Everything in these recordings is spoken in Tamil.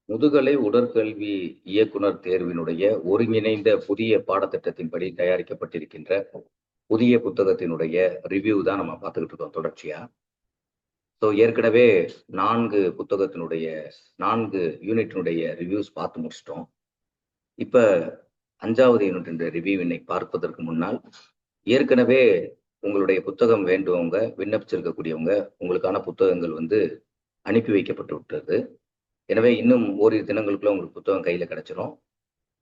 முதுகலை உடற்கல்வி இயக்குனர் தேர்வினுடைய ஒருங்கிணைந்த புதிய பாடத்திட்டத்தின்படி தயாரிக்கப்பட்டிருக்கின்ற புதிய புத்தகத்தினுடைய ரிவ்யூ தான் நம்ம பார்த்துக்கிட்டு இருக்கோம் தொடர்ச்சியா. ஸோ ஏற்கனவே 4 யூனிட்டினுடைய ரிவ்யூஸ் பார்த்து முடிச்சிட்டோம். இப்போ 5வது யூனிட் ரிவ்யூ இன்னைக்கு பார்ப்பதற்கு முன்னால் ஏற்கனவே உங்களுடைய புத்தகம் வேண்டுவவங்க விண்ணப்பிச்சிருக்கக்கூடியவங்க உங்களுக்கான புத்தகங்கள் அனுப்பி வைக்கப்பட்டு விட்டது. எனவே இன்னும் ஓரிரு தினங்களுக்குள்ள உங்களுக்கு புத்தகம் கையில் கிடைச்சிரும்.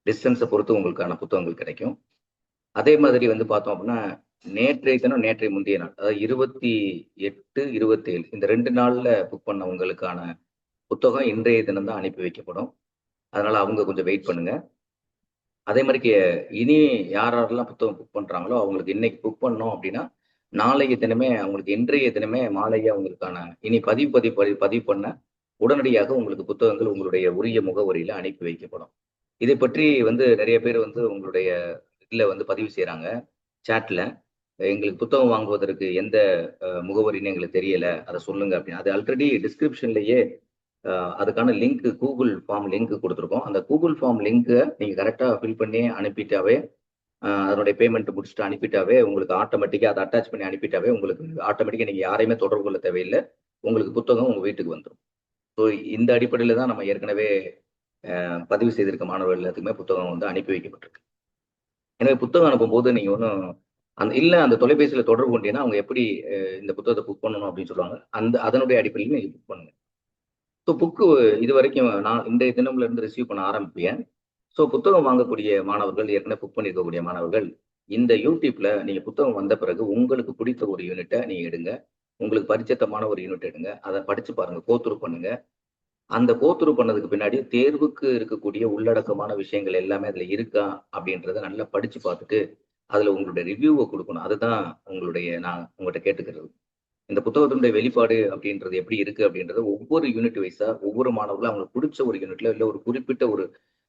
டிஸ்டன்ஸை பொறுத்து உங்களுக்கான புத்தகங்கள் கிடைக்கும். அதே மாதிரி பார்த்தோம் அப்படின்னா நேற்றைய தினம் நேற்றைய முந்தைய நாள், அதாவது 28, 27 இந்த 2 நாள்ல புக் பண்ணவங்களுக்கான புத்தகம் இன்றைய தினம் தான் அனுப்பி வைக்கப்படும். அதனால அவங்க கொஞ்சம் வெயிட் பண்ணுங்க. அதே மாதிரி இனி யாரெல்லாம் புத்தகம் புக் பண்றாங்களோ அவங்களுக்கு இன்னைக்கு புக் பண்ணோம் அப்படின்னா நாளைய தினமே அவங்களுக்கு இன்றைய தினமே மாலையே அவங்களுக்கான இனி பதிவு பண்ண உடனடியாக உங்களுக்கு புத்தகங்கள் உங்களுடைய உரிய முகவரியில அனுப்பி வைக்கப்படும். இதை பற்றி நிறைய பேர் உங்களுடைய இதில் பதிவு செய்கிறாங்க சேட்டில். எங்களுக்கு புத்தகம் வாங்குவதற்கு எந்த முகவரின்னு எங்களுக்கு தெரியல, அதை சொல்லுங்க அப்படின்னு. அது ஆல்ரெடி டிஸ்கிரிப்ஷன்லேயே அதுக்கான லிங்க், கூகுள் ஃபார்ம் லிங்க் கொடுத்துருக்கோம். அந்த கூகுள் ஃபார்ம் லிங்க்கை நீங்கள் கரெக்டாக ஃபில் பண்ணி அனுப்பிட்டாவே, அதனுடைய பேமெண்ட் முடிச்சுட்டு அனுப்பிட்டாவே உங்களுக்கு ஆட்டோமேட்டிக்காக அதை அட்டாச் பண்ணி அனுப்பிட்டாவே உங்களுக்கு ஆட்டோமேட்டிக்காக நீங்கள் யாரையுமே தொடர்பு கொள்ள தேவையில்லை, உங்களுக்கு புத்தகம் உங்கள் வீட்டுக்கு வந்துடும். ஸோ இந்த அடிப்படையில் தான் நம்ம ஏற்கனவே பதிவு செய்திருக்க மாணவர்கள் எல்லாத்துக்குமே புத்தகம் அனுப்பி வைக்கப்பட்டிருக்கு. எனவே புத்தகம் அனுப்பும்போது நீங்கள் ஒன்றும் அந்த தொலைபேசியில் தொடர்பு கொண்டீங்கன்னா அவங்க எப்படி இந்த புத்தகத்தை புக் பண்ணணும் அப்படின்னு சொல்லுவாங்க. அதனுடைய அடிப்படையில் நீங்கள் புக் பண்ணுங்க. ஸோ புக்கு இது வரைக்கும் நான் இன்றைய தினம்ல இருந்து ரிசீவ் பண்ண ஆரம்பிப்பேன். ஸோ புத்தகம் வாங்கக்கூடிய மாணவர்கள், ஏற்கனவே புக் பண்ணியிருக்கக்கூடிய மாணவர்கள், இந்த யூடியூப்ல நீங்கள் புத்தகம் வந்த பிறகு உங்களுக்கு பிடித்த ஒரு யூனிட்டை நீங்கள் எடுங்க, உங்களுக்கு பரிச்சயத்தமான ஒரு யூனிட் எடுங்க, அதை படித்து பாருங்க, கோத்ரூ பண்ணுங்க. அந்த கோத்ரூ பண்ணதுக்கு பின்னாடி தேர்வுக்கு இருக்கக்கூடிய உள்ளடக்கமான விஷயங்கள் எல்லாமே அதுல இருக்கா அப்படின்றத நல்லா படிச்சு பார்த்துட்டு அதுல உங்களுடைய ரிவ்யூவை கொடுக்கணும். அதுதான் நான் உங்கள்கிட்ட கேட்டுக்கிறது. இந்த புத்தகத்தினுடைய வெளிப்பாடு அப்படின்றது எப்படி இருக்கு அப்படின்றத ஒவ்வொரு யூனிட் வைஸா ஒவ்வொரு மாணவர்களும் அவங்களுக்கு பிடிச்ச ஒரு யூனிட்ல இல்லை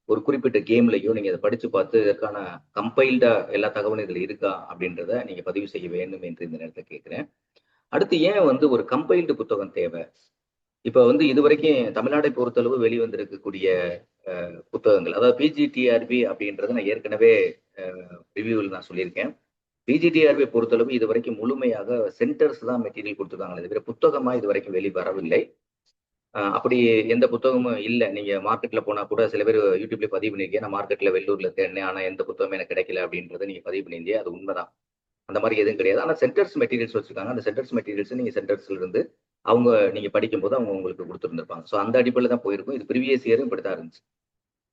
ஒரு குறிப்பிட்ட கேம்லையோ நீங்க அதை படிச்சு பார்த்து இதற்கான கம்பைல்டா எல்லா தகவலும் இதுல இருக்கா அப்படின்றத நீங்க பதிவு செய்ய வேண்டும் என்று இந்த நேரத்தில் கேட்கிறேன். அடுத்து ஏன் ஒரு கம்பைல்டு புத்தகம் தேவை? இப்ப இதுவரைக்கும் தமிழ்நாட்டை பொறுத்தளவு வெளிவந்திருக்கக்கூடிய புத்தகங்கள், அதாவது பிஜிடிஆர்பி அப்படின்றத நான் ஏற்கனவே ரிவ்யூவில் நான் சொல்லியிருக்கேன். பிஜிடிஆர்பி பொறுத்தளவு இதுவரைக்கும் முழுமையாக சென்டர்ஸ் தான் மெட்டீரியல் கொடுத்துருக்காங்களே தவிர புத்தகமா இது வரைக்கும் வெளிவரவில்லை. அப்படி எந்த புத்தகமும் இல்லை. நீங்க மார்க்கெட்ல போனா கூட சில பேர் யூடியூப்ல பதிவு பண்ணியிருக்கேன், நான் மார்க்கெட்ல வெள்ளூர்ல தேடினேன், ஆனா எந்த புத்தகமும் எனக்கு கிடைக்கல அப்படின்றத நீங்க பதிவு பண்ணியிருந்தீங்க. அது உண்மைதான். அந்த மாதிரி எதுவும் கிடையாது. ஆனா சென்டர்ஸ் மெட்டீரியல்ஸ் வச்சிருக்காங்க. அந்த சென்டர்ஸ் மெட்டீரியல்ஸ் நீங்க சென்டர்ஸ்ல இருந்து நீங்க படிக்கும்போது அவங்க உங்களுக்கு கொடுத்துருந்துருப்பாங்க. ஸோ அந்த அடிப்படையில் தான் போயிருக்கும். இது ப்ரீவியஸ் இயரும் இப்படிதான் இருந்துச்சு.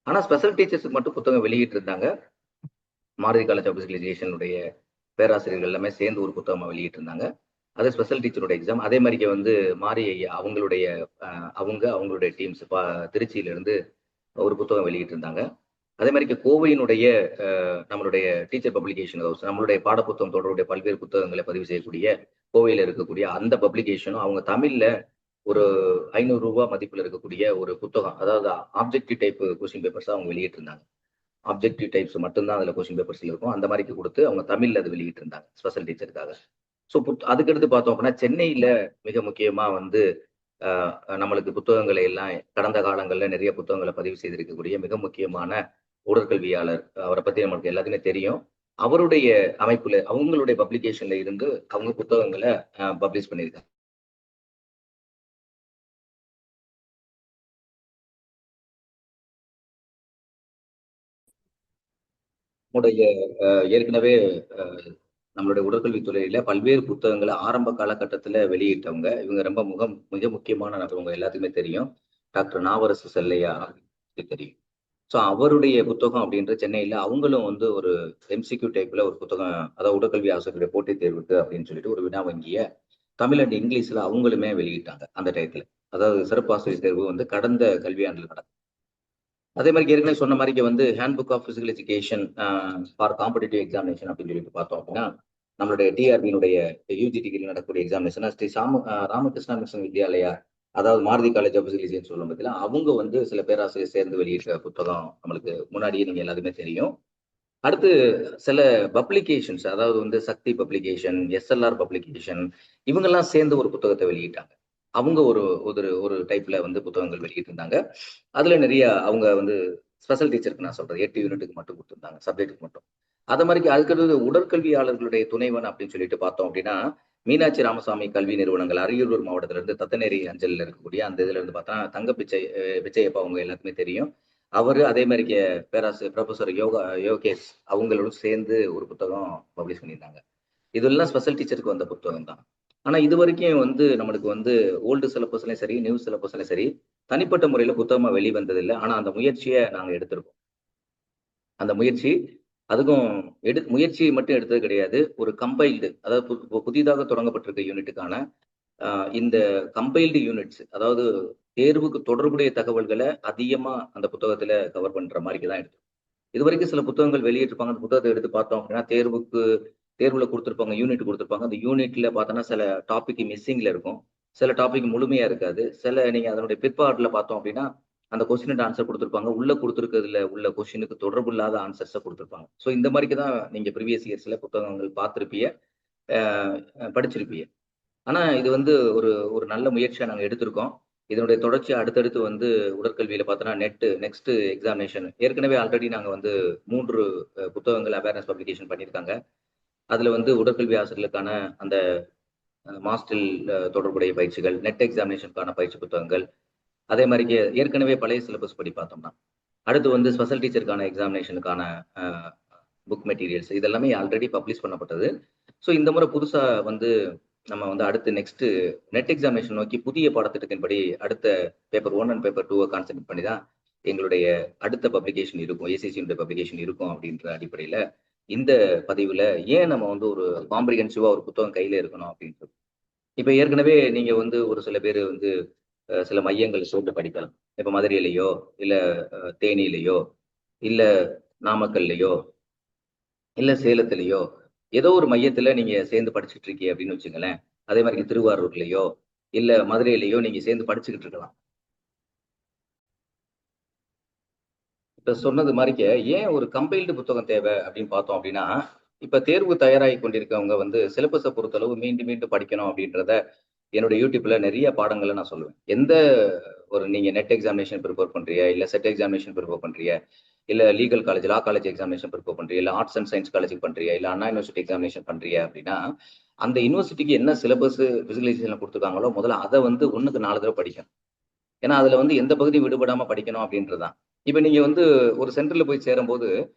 ஆனா ஸ்பெஷல் டீச்சர்ஸுக்கு மட்டும் புத்தகம் வெளியிட்டு இருந்தாங்க. மாருதி காலேஜ் ஆஃப் பிசிகலைசேஷனுடைய பேராசிரியர்கள் எல்லாமே சேர்ந்து ஒரு புத்தகமா வெளியிட்டு இருந்தாங்க. அது ஸ்பெஷல் டீச்சரோட எக்ஸாம். அதே மாதிரி மாரி ஐயா அவங்களுடைய டீம்ஸ் திருச்சியில இருந்து ஒரு புத்தகம் வெளியிட்டு இருந்தாங்க. அதே மாதிரி கோவையினுடைய நம்மளுடைய டீச்சர் பப்ளிகேஷன் ஹவுஸ், நம்மளுடைய பாடப்புத்தகம் தொடர்புடைய பல்வேறு புத்தகங்களை பதிவு செய்யக்கூடிய கோவையில் இருக்கக்கூடிய அந்த பப்ளிகேஷனும் அவங்க தமிழ்ல ஒரு 500 ரூபாய் மதிப்புல இருக்கக்கூடிய ஒரு புத்தகம், அதாவது ஆப்ஜெக்டிவ் டைப் கொஸ்டின் பேப்பர்ஸ் அவங்க வெளியிட்டு இருந்தாங்க. ஆப்ஜெக்டிவ் டைப்ஸ் மட்டும்தான் அதுல கொஸ்டின் பேப்பர்ஸ்ல இருக்கும். அந்த மாதிரி கொடுத்து அவங்க தமிழ்ல அது வெளியிட்டு இருந்தாங்க ஸ்பெஷல் டீச்சருக்காக. ஸோ அதுக்கடுத்து பார்த்தோம் அப்படின்னா சென்னையில மிக முக்கியமா நம்மளுக்கு புத்தகங்களை எல்லாம் கடந்த காலங்களில் நிறைய புத்தகங்களை பதிவு செய்திருக்கக்கூடிய மிக முக்கியமான உடற்கல்வியாளர், அவரை பத்தி நம்மளுக்கு எல்லாத்துக்குமே தெரியும். அவருடைய அமைப்புல அவங்களுடைய பப்ளிகேஷன்ல இருந்து அவங்க புத்தகங்களை பப்ளிஷ் பண்ணியிருக்காங்க. நம்முடைய ஏற்கனவே நம்மளுடைய உடற்கல்வித்துறையில பல்வேறு புத்தகங்களை ஆரம்ப காலகட்டத்தில் வெளியிட்டவங்க இவங்க. ரொம்ப மிக முக்கியமான நபர், எல்லாத்துக்குமே தெரியும். டாக்டர் நாவரசு செல்லையா தெரியும். ஸோ அவருடைய புத்தகம் அப்படின்ற சென்னையில் அவங்களும் ஒரு எம்சிக்யூ டைப்ல ஒரு புத்தகம், அதாவது உடற்கல்வி ஆசிரியருடைய போட்டித் தேர்வுக்கு அப்படின்னு சொல்லிட்டு ஒரு வினா வங்கிய தமிழ் அண்ட் இங்கிலீஷ்ல அவங்களுமே வெளியிட்டாங்க அந்த டயத்துல. அதாவது சிறப்பு ஆசிரியர் தேர்வு கடந்த கல்வியாண்டில் நடக்கும். அதே மாதிரி ஏற்கனவே சொன்ன மாதிரி handbook of physical education for competitive examination அப்படின்னு சொல்லிட்டு பார்த்தோம் அப்படின்னா நம்மளுடைய டிஆர்பியினுடைய யூஜி டிகிரி நடக்கக்கூடிய எக்ஸாமினேஷன் ஸ்ரீ ராமகிருஷ்ணா மிஷன் வித்யாலயா, அதாவது மாருதி காலேஜ் ஆஃப் பிசிக்கல் சொல்லும் பத்தில அவங்க சில பேராசிரியர் சேர்ந்து வெளியிட்ட புத்தகம் நம்மளுக்கு முன்னாடியே நீங்க எல்லாருமே தெரியும். அடுத்து சில பப்ளிகேஷன்ஸ், அதாவது சக்தி பப்ளிகேஷன், எஸ்எல்ஆர் பப்ளிகேஷன், இவங்கெல்லாம் சேர்ந்து ஒரு புத்தகத்தை வெளியிட்டாங்க. அவங்க ஒரு ஒரு ஒரு டைப்ல வந்து புத்தகங்கள் வெளியிட்டு இருந்தாங்க. அதுல நிறைய அவங்க வந்து ஸ்பெஷல் டீச்சருக்கு நான் சொல்றது 8 யூனிட்டுக்கு மட்டும் கொடுத்திருந்தாங்க, சப்ஜெக்ட்டுக்கு மட்டும். அத மாரி அதுக்கடுத்து உடற்கல்வியாளர்களுடைய துணைவன் அப்படின்னு சொல்லிட்டு பார்த்தோம் அப்படின்னா, மீனாட்சி ராமசாமி கல்வி நிறுவனங்கள் அரியலூர் மாவட்டத்துல இருந்து தத்தநேரி அஞ்சல்ல இருக்கக்கூடிய அந்த இதுல இருந்து பார்த்தா தங்க பிச்சை பிச்சையப்பா அவங்க எல்லாத்துக்குமே தெரியும். அவரு அதே மாரி பேராசிரியர் புரொஃபசர் யோகேஷ் அவங்களோட சேர்ந்து ஒரு புத்தகம் பப்ளிஷ் பண்ணியிருந்தாங்க. இதெல்லாம் ஸ்பெஷல் டீச்சருக்கு வந்த புத்தகம் தான். ஆனா இதுவரைக்கும் வந்து நம்மளுக்கு வந்து ஓல்டு சிலபஸ்லயும் சரி, நியூ சிலபஸ்லயும் சரி, தனிப்பட்ட முறையில புத்தகமா வெளிவந்ததில்ல. ஆனா அந்த முயற்சிய நாங்க எடுத்திருக்கோம். அந்த முயற்சி அதுக்கும் முயற்சி மட்டும் எடுத்தது கிடையாது. ஒரு கம்பைல்டு அதாவது புதிதாக தொடங்கப்பட்டிருக்க யூனிட்டுக்கான இந்த கம்பைல்டு யூனிட்ஸ் அதாவது தேர்வுக்கு தொடர்புடைய தகவல்கள அதிகமா அந்த புத்தகத்துல கவர் பண்ற மாரிக்கு தான் எடுத்தோம். இதுவரைக்கும் சில புத்தகங்கள் வெளியிட்டிருப்பாங்க. அந்த புத்தகத்த எடுத்து பார்த்தோம் அப்படின்னா, தேர்வுல குடுத்திருப்பாங்க. யூனிட் குடுத்திருப்பாங்க. அந்த யூனிட்ல பார்த்தோம்னா, சில டாபிக் மிஸ்ஸிங்ல இருக்கும். சில டாபிக் முழுமையா இருக்காது. நீங்க அதனுடைய பிற்பாடுல பார்த்தோம் அப்படின்னா, அந்த கொஸ்டின் அண்ட் ஆன்சர் குடுத்திருப்பாங்க. உள்ள குடுத்திருக்கிறதுல உள்ள கொஸ்டினுக்கு தொடர்பு இல்லாத ஆன்சர்ஸ குடுத்திருப்பாங்க. ஸோ இந்த மாரிக்கு தான் நீங்க ப்ரீவியஸ் இயர்ஸ்ல புத்தகங்கள் பார்த்திருப்பீங்க. அ படிச்சிருப்பீங்க. ஆனா இது வந்து ஒரு ஒரு நல்ல முயற்சியா நாங்க எடுத்திருக்கோம். இதனுடைய தொடர்ச்சியா அடுத்தடுத்து வந்து உடற்கல்வியில பார்த்தோம்னா, நெக்ஸ்ட் எக்ஸாமினேஷன் ஏற்கனவே ஆல்ரெடி நாங்க வந்து 3 புத்தகங்கள் அவேர்னஸ் பப்ளிகேஷன் பண்ணியிருக்காங்க. அதுல வந்து உடற்கல்வி ஆசிரியர்களுக்கான அந்த மாஸ்டில் தொடர்புடைய பயிற்சிகள், நெட் எக்ஸாமினேஷனுக்கான பயிற்சி புத்தகங்கள், அதே மாரிக்கு ஏற்கனவே பழைய சிலபஸ் படி பார்த்தோம்னா. அடுத்து வந்து ஸ்பெஷல் டீச்சருக்கான எக்ஸாமினேஷனுக்கான அ புக் மெட்டீரியல்ஸ் இதெல்லாமே ஆல்ரெடி பப்ளிஷ் பண்ணப்பட்டது. ஸோ இந்த முறை புதுசா வந்து நம்ம வந்து அடுத்து நெக்ஸ்ட் நெட் எக்ஸாமினேஷன் நோக்கி புதிய பாடத்திட்டத்தின்படி அடுத்த பேப்பர் 1 அண்ட் பேப்பர் 2 கான்சென்ட்ரேட் பண்ணி தான் எங்களுடைய அடுத்த பப்ளிகேஷன் இருக்கும். ஏசிசியினுடைய பப்ளிகேஷன் இருக்கும் அப்படின்ற அடிப்படையில இந்த பதிவுல ஏன் நம்ம வந்து ஒரு காம்ப்ரிஹென்சிவா ஒரு புத்தகம் கையில இருக்கணும் அப்படின்றது. இப்ப ஏற்கனவே நீங்க வந்து ஒரு சில பேர் வந்து சில மையங்கள் சேர்ந்து படிக்கலாம். இப்ப மதுரையிலயோ, இல்ல தேனியிலயோ, இல்ல நாமக்கல்லையோ, இல்ல சேலத்திலயோ, ஏதோ ஒரு மையத்துல நீங்க சேர்ந்து படிச்சுட்டு இருக்கீங்க அப்படின்னு வச்சுங்களேன். அதே மாரி திருவாரூர்லயோ, இல்ல மதுரையிலயோ நீங்க சேர்ந்து படிச்சுக்கிட்டு இருக்கலாம். இப்ப சொன்னது மாரிக்க ஏன் ஒரு கம்பைல்டு புத்தகம் தேவை அப்படின்னு பார்த்தோம் அப்படின்னா, இப்ப தேர்வு தயாராகி கொண்டிருக்கவங்க வந்து சிலபஸ பொறுத்தளவு மீண்டும் மீண்டும் படிக்கணும் அப்படின்றத என்னோட யூடியூப்ல நிறைய பாடங்கள நான் சொல்லுவேன். எந்த ஒரு நீங்க நெட் எக்ஸாமினேஷன் ப்ரிப்பேர் பண்றீங்க, இல்ல செட் எக்ஸாமினேஷன் ப்ரிப்பேர் பண்றீங்க, இல்ல லீகல் காலேஜ், லா காலேஜ் எக்ஸாமினேஷன் ப்ரிப்பேர் பண்றீங்க, இல்ல ஆர்ட்ஸ் அண்ட் சயன்ஸ் காலேஜ்க்கு பண்றீங்க, இல்ல அண்ணா யூனிவர்சிட்டி எக்ஸாமினேஷன் பண்றீங்க அப்படின்னா, அந்த யூனிவர்சிட்டிக்கு என்ன சிலபஸ் விசுவலைசேஷன்ல குடுத்துருக்காங்களோ, முதல்ல அத வந்து 1க்கு 4 தடவ படிக்கணும். ஏன்னா, அதுல வந்து எந்த பகுதியும் விடுபடாம படிக்கணும் அப்படின்றது தான். இப்ப நீங்க வந்து ஒரு சென்டர்ல போய் சேரும்போது,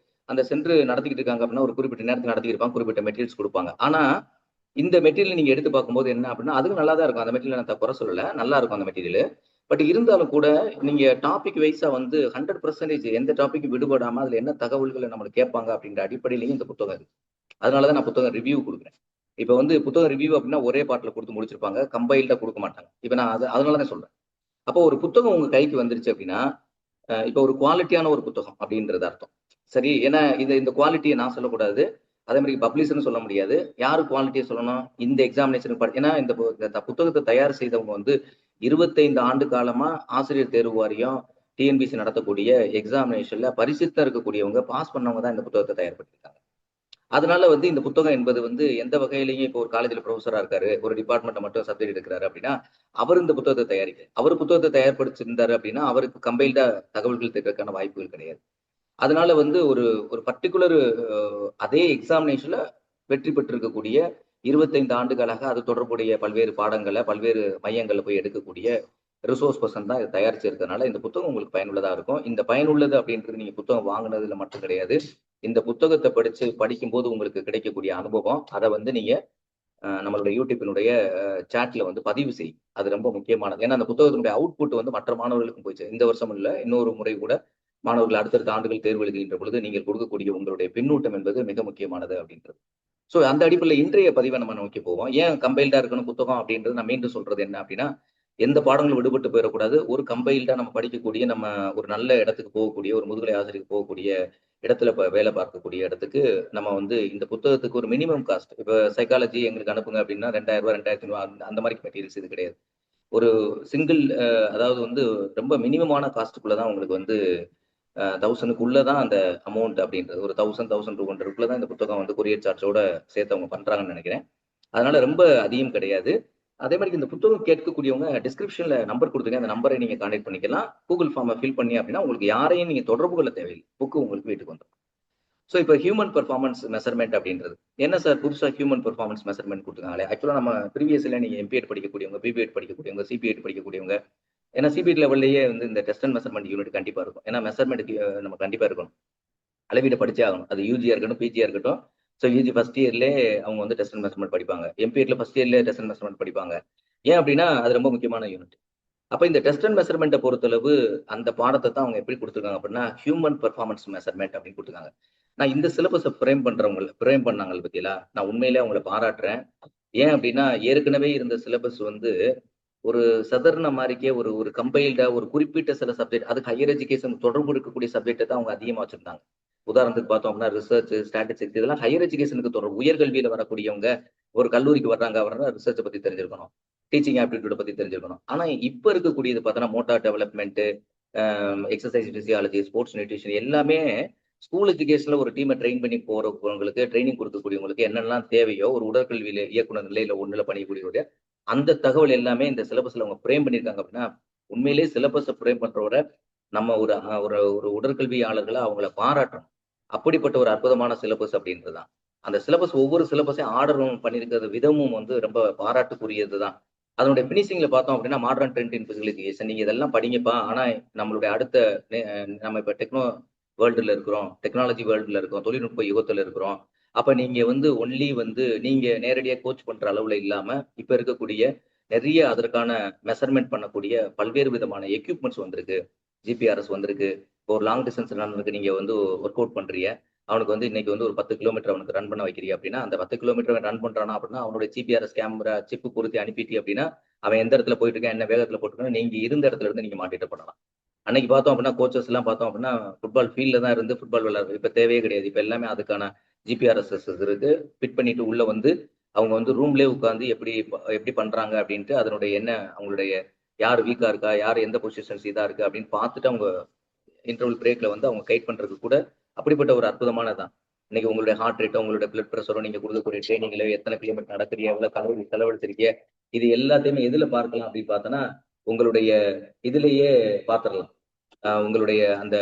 அந்த சென்டர் நடத்திக்கிட்டு இருக்காங்க அப்படின்னா, ஒரு குறிப்பிட்ட நேரத்துக்கு நடத்திட்டு இருப்பாங்க. குறிப்பிட்ட மெட்டீரியல்ஸ் குடுப்பாங்க. ஆனா, இந்த மெட்டீரியல் நீங்க எடுத்து பார்க்கும்போது என்ன அப்படின்னா, அதுவும் நல்லா தான் இருக்கும். அந்த மெட்டீரியல் நான் குறை சொல்லல. நல்லா இருக்கும் அந்த மெட்டீரியலு. பட் இருந்தாலும் கூட நீங்க டாபிக் வைஸா வந்து 100% எந்த டாபிக் விடுபடாம அதுல என்ன தகவல்கள நம்மள கேட்பாங்க அப்படின்ற அடிப்படையிலயும் இந்த புத்தகம் இருக்கு. அதனால தான் நான் புத்தகம் ரிவ்யூ குடுக்குறேன். இப்ப வந்து புத்தகம் ரிவ்யூ அப்படின்னா ஒரே பாட்டுல குடுத்து முடிச்சிருப்பாங்க. கம்பைல்டா குடுக்க மாட்டாங்க. இப்ப நான் அதனால தான் சொல்றேன். அப்போ ஒரு புத்தகம் உங்க கைக்கு வந்துருச்சு அப்படின்னா, இப்ப ஒரு குவாலிட்டியான ஒரு புத்தகம் அப்படின்றது அர்த்தம். சரி, ஏன்னா இந்த குவாலிட்டிய நான் சொல்லக்கூடாது. அதே மாரி பப்ளிஷர்ன்னு சொல்ல முடியாது. யாரு குவாலிட்டிய சொல்லணும்? இந்த எக்ஸாமினேஷன் ஏன்னா இந்த புத்தகத்த தயார் செய்தவங்க வந்து 25 ஆண்டு காலமா ஆசிரியர் தேர்வு வாரியம், டிஎன்பிசி நடத்தக்கூடிய எக்ஸாமினேஷன்ல பரிசித்தம் இருக்கக்கூடியவங்க, பாஸ் பண்ணவங்க தான் இந்த புத்தகத்த தயார்படுத்தியிருக்காங்க. அதனால வந்து இந்த புத்தகம் என்பது வந்து எந்த வகையிலயும் இப்போ ஒரு காலேஜ்ல புரொஃபஸரா இருக்காரு. ஒரு டிபார்ட்மெண்ட்ட மட்டும் சப்ஜெக்ட் எடுக்கிறாரு அப்படின்னா, அவர் இந்த புத்தகத்த தயாரிக்கல. அவர் புத்தகத்த தயார்படுத்தியிருந்தாரு அப்படின்னா, அவருக்கு கம்பைல்டா தகவல்கள் தெரியறதுக்கான வாய்ப்புகள் கிடையாது. அதனால வந்து ஒரு ஒரு பர்ட்டிகுலர் அதே எக்ஸாமினேஷன்ல வெற்றி பெற்றிருக்கக்கூடிய 25 ஆண்டுகளாக அது தொடர்புடைய பல்வேறு பாடங்கள, பல்வேறு மையங்கள்ல போய் எடுக்கக்கூடிய ரிசோர்ஸ் பெர்சன் தான் இத தயாரிச்சிருக்கனால, இந்த புத்தகம் உங்களுக்கு பயனுள்ளதா இருக்கும். இந்த பயனுள்ளது அப்படின்றது நீங்க புத்தகம் வாங்குனதுல மட்டும் கிடையாது. இந்த புத்தகத்த படிக்கும்போது உங்களுக்கு கிடைக்கக்கூடிய அனுபவம், அத வந்து நீங்க நம்மளுடைய யூடியூபினுடைய சாட்ல வந்து பதிவு செய்யும். அது ரொம்ப முக்கியமானது. ஏன்னா, அந்த புத்தகத்தினுடைய அவுட்புட் வந்து மற்ற மாணவர்களுக்கும் போய் இந்த வருஷம் இல்ல, இன்னொரு முறை கூட மாணவர்கள் அடுத்தடுத்த ஆண்டுகள் தேர்வு எழுதுகின்ற பொழுது, நீங்கள் கொடுக்கக்கூடிய உங்களுடைய பின்னூட்டம் என்பது மிக முக்கியமானது அப்படின்றது. சோ அந்த அடிப்படையில இன்றைய பதிவ நம்ம நோக்கி போவோம். ஏன் கம்பைல்டா இருக்கணும் புத்தகம் அப்படின்றது நான் மீண்டும் சொல்றது என்ன அப்படின்னா, எந்த பாடங்களும் விடுபட்டு போயிறக்கூடாது. ஒரு கம்பைல்டா நம்ம படிக்கக்கூடிய, நம்ம ஒரு நல்ல இடத்துக்கு போகக்கூடிய, ஒரு முதுகலை ஆசிரியருக்கு போகக்கூடிய இடத்துல வேலை பார்க்கக்கூடிய இடத்துக்கு நம்ம வந்து இந்த புத்தகத்துக்கு ஒரு மினிமம் காஸ்ட். இப்ப சைக்காலஜி எங்களுக்கு அனுப்புங்க அப்படின்னா ரூ. 2000 ரூ. 2500 அந்த மாரி மெட்டீரியல்ஸ் இது கிடையாது. ஒரு சிங்கிள் அதாவது வந்து ரொம்ப மினிமமான காஸ்ட்டுக்குள்ள தான் உங்களுக்கு வந்து 1000க்குள்ள தான் அந்த அமௌண்ட் அப்படின்றது. ஒரு 1000, 1200 தான் இந்த புத்தகம் வந்து கொரியர் சார்ஜோட சேர்த்து அவங்க பண்றாங்கன்னு நெனைக்கிறேன். அதனால ரொம்ப அதிகம் கிடையாது. அதே மாதிரி இந்த புத்தகம் கேட்கக்கூடியவங்க டிஸ்கிரிப்ஷன்ல நம்பர் கொடுத்துருங்க, அந்த நம்பரை நீங்க கான்டாக்ட் பண்ணிக்கலாம். கூகுள் ஃபார்மை ஃபில் பண்ணி அப்படின்னா உங்களுக்கு யாரையும் நீங்க தொடர்பு கொள்ள தேவையில்லை, புக்கு உங்களுக்கு வீட்டுக்கு வந்துடும். ஸோ இப்போ ஹியூமன் பெர்ஃபார்மன்ஸ் மெஷர்மெண்ட் அப்படின்றது என்ன சார்? புதுசாக ஹியூமன் பெர்ஃபார்மன்ஸ் மெஷர்மெண்ட் கொடுத்துருக்காங்களே. ஆக்சுவலாக நம்ம ப்ரீவியஸ்ல நீங்க எம்பிஎட் படிக்கக்கூடியவங்க, பிபிஎட் படிக்கக்கூடியவங்க, சிபிஎட் படிக்கக்கூடியவங்க, ஏன்னா சிபிஎட் லெவல்லையே வந்து இந்த டெஸ்ட் அண்ட் மெஷர்மெண்ட் யூனிட் கண்டிப்பா இருக்கும். ஏன்னா மெஷர்மெண்ட்டுக்கு நம்ம கண்டிப்பா இருக்கணும், அளவீடு படிச்சே ஆகணும். அது யூஜியா இருக்கட்டும், பிஜியா இருக்கட்டும். ஸோ யூஜி ஃபர்ஸ்ட் இயர்லேயே அவங்க வந்து டெஸ்ட் அண்ட் மெஷர்மெண்ட் படிப்பாங்க. எம்பிஎட்ல ஃபர்ஸ்ட் இயர்லேயே டெஸ்ட் அண்ட் மெஷர்மெண்ட் படிப்பாங்க. ஏன் அப்படின்னா அது ரொம்ப முக்கியமான யூனிட். அப்ப இந்த டெஸ்ட் அண்ட் மெஷர்மெண்ட்டை பொறுத்தளவு அந்த பாடத்தை தான் அவங்க எப்படி கொடுத்துருக்காங்க அப்படின்னா ஹியூமன் பெர்ஃபார்மன்ஸ் மெஷர்மெண்ட் அப்படின்னு கொடுத்துருக்காங்க. நான் இந்த சிலபஸை ஃப்ரேம் பண்ணாங்க பத்தியலா, நான் உண்மையிலே அவங்களை பாராட்டுறேன். ஏன் அப்படின்னா ஏற்கனவே இருந்த சிலபஸ் வந்து ஒரு சதர்ன மாதிரிக்கே ஒரு ஒரு கம்பைல்டா ஒரு குறிப்பிட்ட சில சப்ஜெக்ட், அதுக்கு ஹையர் எஜுகேஷன் தொடர்பு இருக்கக்கூடிய சப்ஜெக்டை தான் அவங்க அதிகமா வச்சிருந்தாங்க. உதாரணத்துக்கு பார்த்தோம் அப்படின்னா ரிசர்ச், ஸ்டாட்டிஸ்டிக்ஸ் இதெல்லாம் ஹையர் எஜுகேஷனுக்கு தொடர்பு. உயர்கல்வியில வரக்கூடியவங்க ஒரு கல்லூரிக்கு வர்றாங்க ரிசர்ச்சை பத்தி தெரிஞ்சிருக்கணும், டீச்சிங் ஆப்டிடியூட பத்தி தெரிஞ்சிருக்கணும். ஆனா இப்ப இருக்கக்கூடியது பார்த்தோன்னா motor development, exercise physiology, sports nutrition எல்லாமே ஸ்கூல் எஜுகேஷன்ல ஒரு டீமை ட்ரெயின் பண்ணி போறவங்களுக்கு, ட்ரைனிங் கொடுக்கக்கூடியவங்களுக்கு என்னெல்லாம் தேவையோ ஒரு உடற்கல்வியில இயக்குனர் நிலையில ஒண்ணுல பணியக்கூடிய அந்த தகவல் எல்லாமே இந்த சிலபஸ்ல அவங்க ஃப்ரேம் பண்ணியிருக்காங்க அப்படின்னா உண்மையிலேயே சிலபஸை ஃப்ரேம் பண்றவரை நம்ம ஒரு ஒரு ஒரு உடற்கல்வியாளர்களை அவங்கள பாராட்டணும். அப்படிப்பட்ட ஒரு அற்புதமான சிலபஸ் அப்படின்றதுதான். அந்த சிலபஸ் ஒவ்வொரு சிலபஸையும் ஆர்டர் பண்ணியிருக்கிற விதமும் வந்து ரொம்ப பாராட்டுக்குரியது தான். அதனுடைய பினிஷிங்ல பார்த்தோம் அப்படின்னா மாடர்ன் ட்ரெண்ட் இன் பிசிக்கல் எஜுகேஷன், நீங்க இதெல்லாம் படிங்கப்பா. ஆனா நம்மளுடைய அடுத்த நம்ம இப்ப வேர்ல்டுல இருக்கிறோம், டெக்னாலஜி வேர்ல்டுல இருக்கோம், தொழில்நுட்ப யுகத்துல இருக்கிறோம். அப்ப நீங்க வந்து ஒன்லி வந்து நீங்க நேரடியா கோச் பண்ற அளவுல இல்லாம இப்ப இருக்கக்கூடிய நிறைய அதற்கான மெஷர்மெண்ட் பண்ணக்கூடிய பல்வேறு விதமான எக்யூப்மெண்ட்ஸ் வந்திருக்கு. ஜிபிஆர்எஸ் வந்திருக்கு. இப்போ ஒரு லாங் டிஸ்டன்ஸ் ரன்னுக்கு நீங்க வந்து ஒர்க் அவுட் பண்றீங்க, அவனுக்கு வந்து இன்னைக்கு வந்து ஒரு 10 கிலோமீட்டர் அவனுக்கு ரன் பண்ண வைக்கிறீங்க அப்படின்னா அந்த 10 கிலோமீட்டர் ரன் பண்றானா அப்படின்னா அவனுடைய ஜிபிஆர்எஸ் கேமரா சிப்பு பொருத்தி அனுப்பிட்டி அப்படின்னா அவன் எந்த இடத்துல போயிட்டு இருக்கான், என்ன வேகத்துல போட்டுருக்கான், நீங்க இருந்த இடத்துல இருந்து நீங்க மாட்டிட்டு பண்ணலாம். அன்னைக்கு பார்த்தோம் அப்படின்னா கோச்சஸ் எல்லாம் பார்த்தோம் அப்படின்னா ஃபுட்பால் ஃபீல்ட்ல தான் இருந்து ஃபுட்பால் விளையாடுறது இப்ப தேவையே கிடையாது. இப்ப எல்லாமே அதுக்கான ஜிபிஆர்எஸ் இருக்கு, ஃபிட் பண்ணிட்டு உள்ள வந்து அவங்க வந்து ரூம்லயே உட்காந்து எப்படி எப்படி பண்றாங்க அப்படின்ட்டு அதனுடைய என்ன அவங்களுடைய யார் வீக்கா இருக்கா, யார் எந்த பொசிஷன்ஸ் இதா இருக்கு அப்படின்னு பார்த்துட்டு அவங்க இன்டர்வல் பிரேக்ல வந்து அவங்க கைட் பண்றது கூட அப்படிப்பட்ட ஒரு அற்புதமானதான். இன்னைக்கு உங்களுடைய ஹார்ட் ரேட்டோ உங்களுடைய பிளட் ப்ரெஷரோ நீங்க கொடுக்கக்கூடிய ட்ரைனிங்ல எத்தனை கிலோமீட்டர் நடக்கிறீங்க, எவ்வளவு கலோரி செலவழிச்சிருக்கீங்க, இது எல்லாத்தையுமே எதுல பார்க்கலாம் அப்படின்னு பார்த்தோன்னா உங்களுடைய இதுலயே பார்த்துடலாம். உங்களுடைய அந்த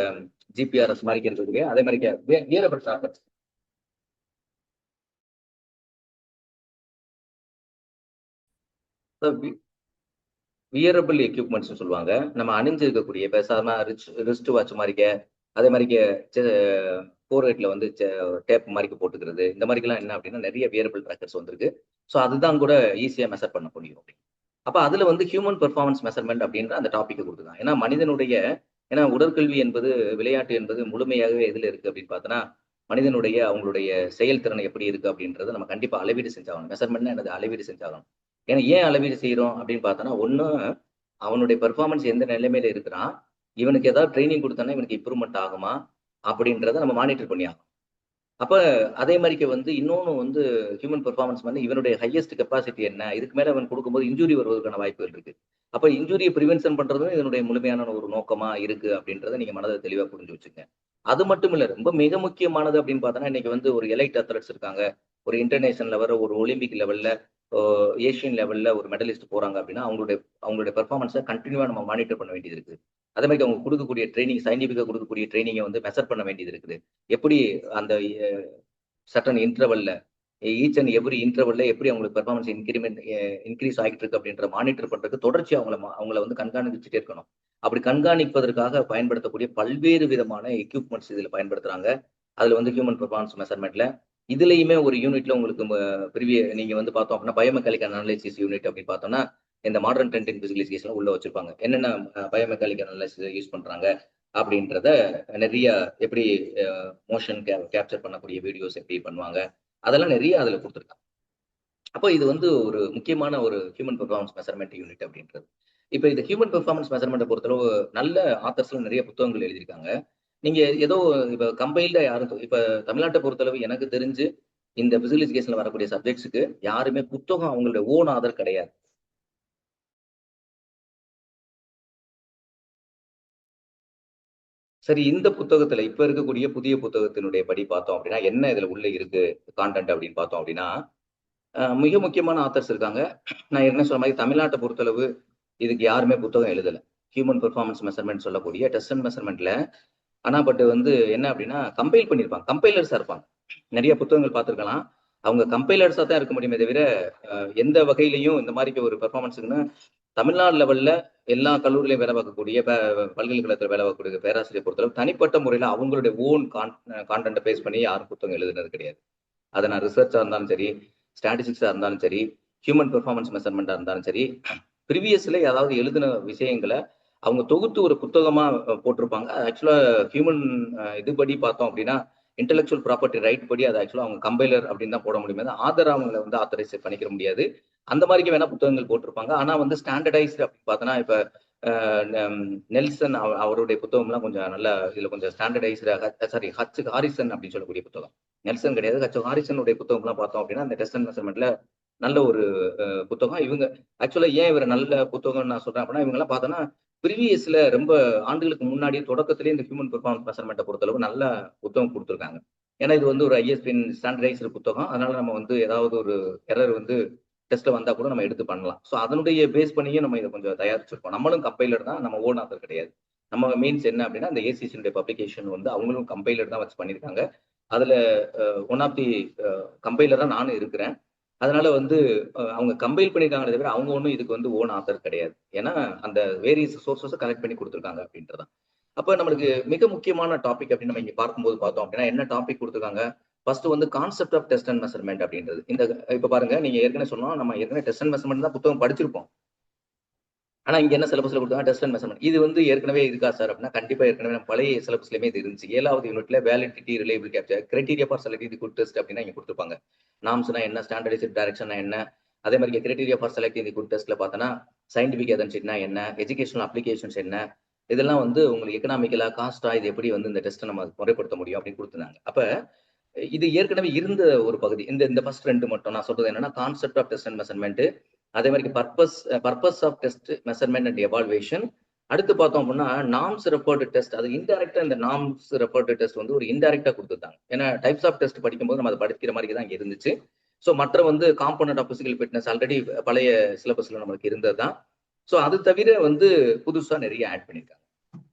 ஜிபிஆர்எஸ் மாதிரி இருக்கிறதுக்கு அதே மாதிரி வியரபிள் ட்ராக்கர்ஸ், வியரபிள் எக்யூப்மெண்ட்ஸ் சொல்லுவாங்க. நம்ம அணிஞ்சிருக்கக்கூடிய பேசாம ரிஸ்ட் வாட்ச் மாதிரிக்க, அதே மாதிரிக்க ஃபோர்ஹெட்ல வந்து டேப் மாதிரி போட்டுக்கிறது, இந்த மாதிரிலாம் என்ன அப்படின்னா நிறைய வியரபிள் ட்ராக்கர்ஸ் வந்திருக்கு. ஸோ அதுதான் கூட ஈஸியா மெஷர் பண்ண முடியும். அப்ப அதுல வந்து ஹியூமன் பெர்ஃபார்மன்ஸ் மெஷர்மெண்ட் அப்படின்ற அந்த டாபிக் கொடுத்துருக்காங்க. ஏன்னா மனிதனுடைய ஏன்னா உடற்கல்வி என்பது விளையாட்டு என்பது முழுமையாகவே எதுல இருக்கு அப்படின்னு பார்த்தோன்னா மனிதனுடைய அவங்களுடைய செயல்திறன் எப்படி இருக்கு அப்படின்றத நம்ம கண்டிப்பா அளவீடு செஞ்சாகணும். மெஷர்மெண்ட்னா என்னது? அளவீடு செஞ்சாகணும். ஏன்னா ஏன் அளவீடு செய்யறோம் அப்படின்னு பார்த்தோன்னா ஒண்ணு அவனுடைய பெர்ஃபார்மன்ஸ் எந்த நிலைமையில இருக்கிறான், இவனுக்கு ஏதாவது ட்ரைனிங் கொடுத்தோன்னா இவனுக்கு இம்ப்ரூவ்மெண்ட் ஆகுமா அப்படின்றத நம்ம மானிட்டர் பண்ணி ஆகணும். அப்ப அதே மாதிரிக்கு வந்து இன்னொன்னு வந்து ஹியூமன் பெர்ஃபார்மன்ஸ் வந்து இவனுடைய ஹையஸ்ட் கெப்பாசிட்டி என்ன, இதுக்கு மேல அவன் கொடுக்கும்போது இன்ஜுரி வருவதற்கான வாய்ப்புகள் இருக்கு. அப்ப இன்ஜுரியை பிரிவென்ஷன் பண்றதும் இதனுடைய முழுமையான ஒரு நோக்கமா இருக்கு அப்படின்றத நீங்க மனதை தெளிவா புரிஞ்சு வச்சுங்க. அது மட்டும் இல்ல, ரொம்ப மிக முக்கியமானது அப்படின்னு பார்த்தோன்னா இன்னைக்கு வந்து ஒரு எலைட் அத்லட்ஸ் இருக்காங்க, ஒரு இன்டர்நேஷனல் லெவல், ஒரு ஒலிம்பிக் லெவல்ல, ஏஷியன் லெவல்ல ஒரு மெடலிஸ்ட் போறாங்க அப்படின்னா அவங்களுடைய அவங்களுடைய பெர்ஃபார்மன்ஸை கண்டினியூவா நம்ம மானிட்டர் பண்ண வேண்டியது இருக்கு. அதே மாதிரி அவங்க கொடுக்கக்கூடிய ட்ரைனிங், சயின்டிபிக்கா கொடுக்கக்கூடிய ட்ரைனிங்கை வந்து மெஷர் பண்ண வேண்டியது இருக்குது. எப்படி அந்த சர்டன் இன்டர்வல்ல ஈச் அண்ட் எவ்ரி இன்டர்வல்ல எப்படி அவங்களுக்கு பெர்ஃபார்மன்ஸ் இன்க்ரீஸ் ஆகிட்டு இருக்கு அப்படின்ற மானிட்டர் பண்றதுக்கு தொடர்ச்சி அவங்கள வந்து கண்காணிச்சுட்டே இருக்கணும். அப்படி கண்காணிப்பதற்காக பயன்படுத்தக்கூடிய பல்வேறு விதமான எக்யூப்மெண்ட்ஸ் இதுல பயன்படுத்துறாங்க. அதுல வந்து ஹியூமன் பெர்ஃபார்மன்ஸ் மெஷர்மெண்ட்ல இதுலயுமே ஒரு யூனிட்ல உங்களுக்கு நீங்க வந்து பார்த்தோம் அப்படின்னா பயோமெக்கானிக்கல் அனாலிசிஸ் யூனிட் அப்படின்னு பார்த்தோம்னா இந்த மாடர்ன் ட்ரெண்ட் இன் பிசிக்கல் எஜுகேஷன் உள்ள வச்சிருப்பாங்க. என்னென்ன பயோமெக்கானிக்கல் அனாலிசிஸ் யூஸ் பண்றாங்க அப்படின்றத நிறைய எப்படி மோஷன் கேப்சர் பண்ணக்கூடிய வீடியோஸ் எப்படி பண்ணுவாங்க, அதெல்லாம் நிறைய அதுல கொடுத்துருக்காங்க. அப்போ இது வந்து ஒரு முக்கியமான ஒரு ஹியூமன் பெர்ஃபார்மன்ஸ் மெஷர்மெண்ட் யூனிட் அப்படின்றது. இப்ப இந்த ஹியூமன் பெர்ஃபார்மன்ஸ் மெஷர்மெண்ட்டை பொறுத்தளவு நல்ல ஆத்தர்ஸ்ல நிறைய புத்தகங்கள் எழுதியிருக்காங்க. நீங்க ஏதோ இப்ப கம்பைல்டா யாரும் இப்ப தமிழ்நாட்டை பொறுத்தளவு எனக்கு தெரிஞ்சு இந்த பிசிக்கல் எஜுகேஷன்ல வரக்கூடிய சப்ஜெக்ட்ஸ்க்கு யாருமே புத்தகம் அவங்களுடைய ஓன் ஆதர் கிடையாது. சரி, இந்த புத்தகத்துல இப்ப இருக்கக்கூடிய புதிய புத்தகத்தினுடைய படி பார்த்தோம் அப்படின்னா என்ன இதுல உள்ள இருக்கு கான்டென்ட் அப்படின்னு பார்த்தோம் அப்படின்னா மிக முக்கியமான ஆத்தர்ஸ் இருக்காங்க. நான் என்ன சொன்ன மாதிரி தமிழ்நாட்டை பொறுத்தளவு இதுக்கு யாருமே புத்தகம் எழுதல. ஹியூமன் பெர்ஃபார்மன்ஸ் மெஷர்மெண்ட் சொல்லக்கூடிய டெஸ்ட் அண்ட் மெஷர்மெண்ட்ல. ஆனா பட் வந்து என்ன அப்படின்னா கம்பைல் பண்ணியிருப்பாங்க, கம்பைலர்ஸா இருப்பாங்க. நிறைய புத்தகங்கள் பார்த்துருக்கலாம். அவங்க கம்பைலர்ஸா தான் இருக்க முடியுமே தவிர எந்த வகையிலையும் இந்த மாதிரி ஒரு பெர்ஃபார்மன்ஸுக்குன்னு தமிழ்நாடு லெவல்ல எல்லா கல்லூரியிலையும் வேலை பார்க்கக்கூடிய பல்கலைக்கழகத்தில் வேலை பார்க்கக்கூடிய பேராசிரியர் பொறுத்தளவு தனிப்பட்ட முறையில் அவங்களுடைய ஓன் கான்டென்ட்டை பேஸ் பண்ணி யாரும் புத்தகம் எழுதுனது கிடையாது. அதை நான் ரிசர்ச்சா இருந்தாலும் சரி, ஸ்டாட்டிஸ்டிக்ஸா இருந்தாலும் சரி, ஹியூமன் பெர்ஃபார்மன்ஸ் மெஷர்மெண்டா இருந்தாலும் சரி, ப்ரீவியஸ்ல ஏதாவது எழுதின விஷயங்களை அவங்க தொகுத்து ஒரு புத்தகமா போட்டிருப்பாங்க. ஆக்சுவலா ஹியூமன் இதுபடி பார்த்தோம் அப்படின்னா இன்டெலெக்சுவல் ப்ராப்பர்ட்டி ரைட் படி அது ஆக்சுவலா அவங்க கம்பைலர் அப்படின்னு தான் போட முடியுமே, ஆதர் அவங்களை வந்து ஆத்தரைஸ் பண்ணிக்க முடியாது. அந்த மாதிரி வேணா புத்தகங்கள் போட்டிருப்பாங்க. ஆனா வந்து ஸ்டாண்டர்டைஸ்டு அப்படின்னு பார்த்தோன்னா இப்ப நெல்சன் அவருடைய புத்தகம்லாம் கொஞ்சம் நல்லா இதுல கொஞ்சம் ஸ்டாண்டர்டைஸ்டு, சாரி ஹச் ஹாரிசன் அப்படின்னு சொல்லக்கூடிய புத்தகம், நெல்சன் கிடையாது, ஹச் ஹாரிசனுடைய புத்தகம்லாம் பார்த்தோம் அப்படின்னா அந்த டெஸ்ட் அண்ட் மெஷர்மெண்ட்ல நல்ல ஒரு புத்தகம். இவங்க ஆக்சுவலா ஏன் இவர் நல்ல புத்தகம் நான் சொல்றேன் அப்படின்னா இவங்க எல்லாம் பார்த்தோன்னா ப்ரீவியஸ்ல ரொம்ப ஆண்டுகளுக்கு முன்னாடியே தொடக்கத்திலேயே இந்த ஹியூமன் பெர்ஃபார்மன்ஸ் மெஷர்மெண்ட்டை பொறுத்தளவு நல்ல புத்தகம் கொடுத்துருக்காங்க. ஏன்னா இது வந்து ஒரு ஐஎஸ்பிஎன் ஸ்டாண்டர்டைஸ்டு புத்தகம். அதனால நம்ம வந்து ஏதாவது ஒரு எரர் வந்து டெஸ்ட்ல வந்தா கூட நம்ம எடுத்து பண்ணலாம். ஸோ அதனுடைய பேஸ் பண்ணியே நம்ம இதை கொஞ்சம் தயாரிச்சிருக்கோம். நம்மளும் கம்பைலர் தான், நம்ம ஓன் ஆத்தர் கிடையாது. நம்ம மீன்ஸ் என்ன அப்படின்னா இந்த ஏசிசியுடைய பப்ளிகேஷன் வந்து அவங்களும் கம்பைலர் தான் வச்சு பண்ணியிருக்காங்க. அதுல ஒன் ஆஃப் தி கம்பைலரா நானும் இருக்கிறேன். அதனால வந்து அவங்க கம்பைல் பண்ணியிருக்காங்களே தவிர அவங்க ஒன்றும் இதுக்கு வந்து ஓன் ஆத்தர் கிடையாது. ஏன்னா அந்த வேரியஸ் சோர்சஸை கலெக்ட் பண்ணி கொடுத்துருக்காங்க அப்படின்றதான். அப்ப நம்மளுக்கு மிக முக்கியமான டாபிக் அப்படின்னு நம்ம இங்க பார்க்கும்போது பார்த்தோம் அப்படின்னா என்ன டாபிக் கொடுத்துருக்காங்க, ஃபர்ஸ்ட் வந்து concept of test and measurement அப்படின்றது. இந்த இப்ப பாருங்க, நீங்க ஏற்கனவே சொன்னோம் நம்ம ஏற்கனவே டெஸ்ட் அண்ட் மெஷர்மெண்ட் தான் புத்தகம் படிச்சிருப்போம். ஆனா இங்க என்ன சிலபஸ்ல கொடுத்தாங்க, டெஸ்ட் அண்ட் மெஷர்மெண்ட். இது வந்து ஏற்கனவே இருக்கா சார் அப்படின்னா கண்டிப்பா ஏற்கனவே நம்ம பழைய சிலபஸ்லயுமே இது இருந்துச்சு. 7வது யூனிட்ல validity, reliable capture, criteria for selecting the good test அப்படின்னா இங்க கொடுத்துருப்பாங்க. நாம்ஸ்னா என்ன, ஸ்டாண்டர்டைஸ்ட் டைரக்ஷன் என்ன, அதே மாதிரி criteria for selecting the good டெஸ்ட்ல பார்த்தோன்னா சயின்டிபிக் எதன்சிட்னா என்ன, எஜுகேஷனல் அப்ளிகேஷன்ஸ் என்ன, இதெல்லாம் வந்து உங்களுக்கு எக்கனாமிக்கலா காஸ்டா இது எப்படி வந்து இந்த டெஸ்ட்டை நம்ம முறைப்படுத்த முடியும் அப்படின்னு கொடுத்துருந்தாங்க. அப்ப இது ஏற்கனவே இருந்த ஒரு பகுதி. இந்த ஃபர்ஸ்ட் 2 மட்டும் நான் சொல்றது என்னன்னா concept of test and measurement, அதே மாதிரி purpose of test measurement and evaluation. அடுத்து பார்த்தோம் அப்படின்னா நார்ம்ஸ் ரெஃபர்டு டெஸ்ட். அது இன்டைரக்டா இந்த நார்ம்ஸ் ரெஃபர்டு டெஸ்ட் வந்து ஒரு இன்டைரக்டா கொடுத்துருந்தாங்க. ஏன்னா டைப்ஸ் ஆஃப் டெஸ்ட் படிக்கும்போது நம்ம அதை படிக்கிற மாதிரி தான் இங்க இருந்துச்சு. ஸோ மற்ற வந்து component of physical fitness already பழைய சிலபஸ்ல நமக்கு இருந்தது தான். ஸோ அது தவிர வந்து புதுசா நிறைய ஆட் பண்ணியிருக்காங்க.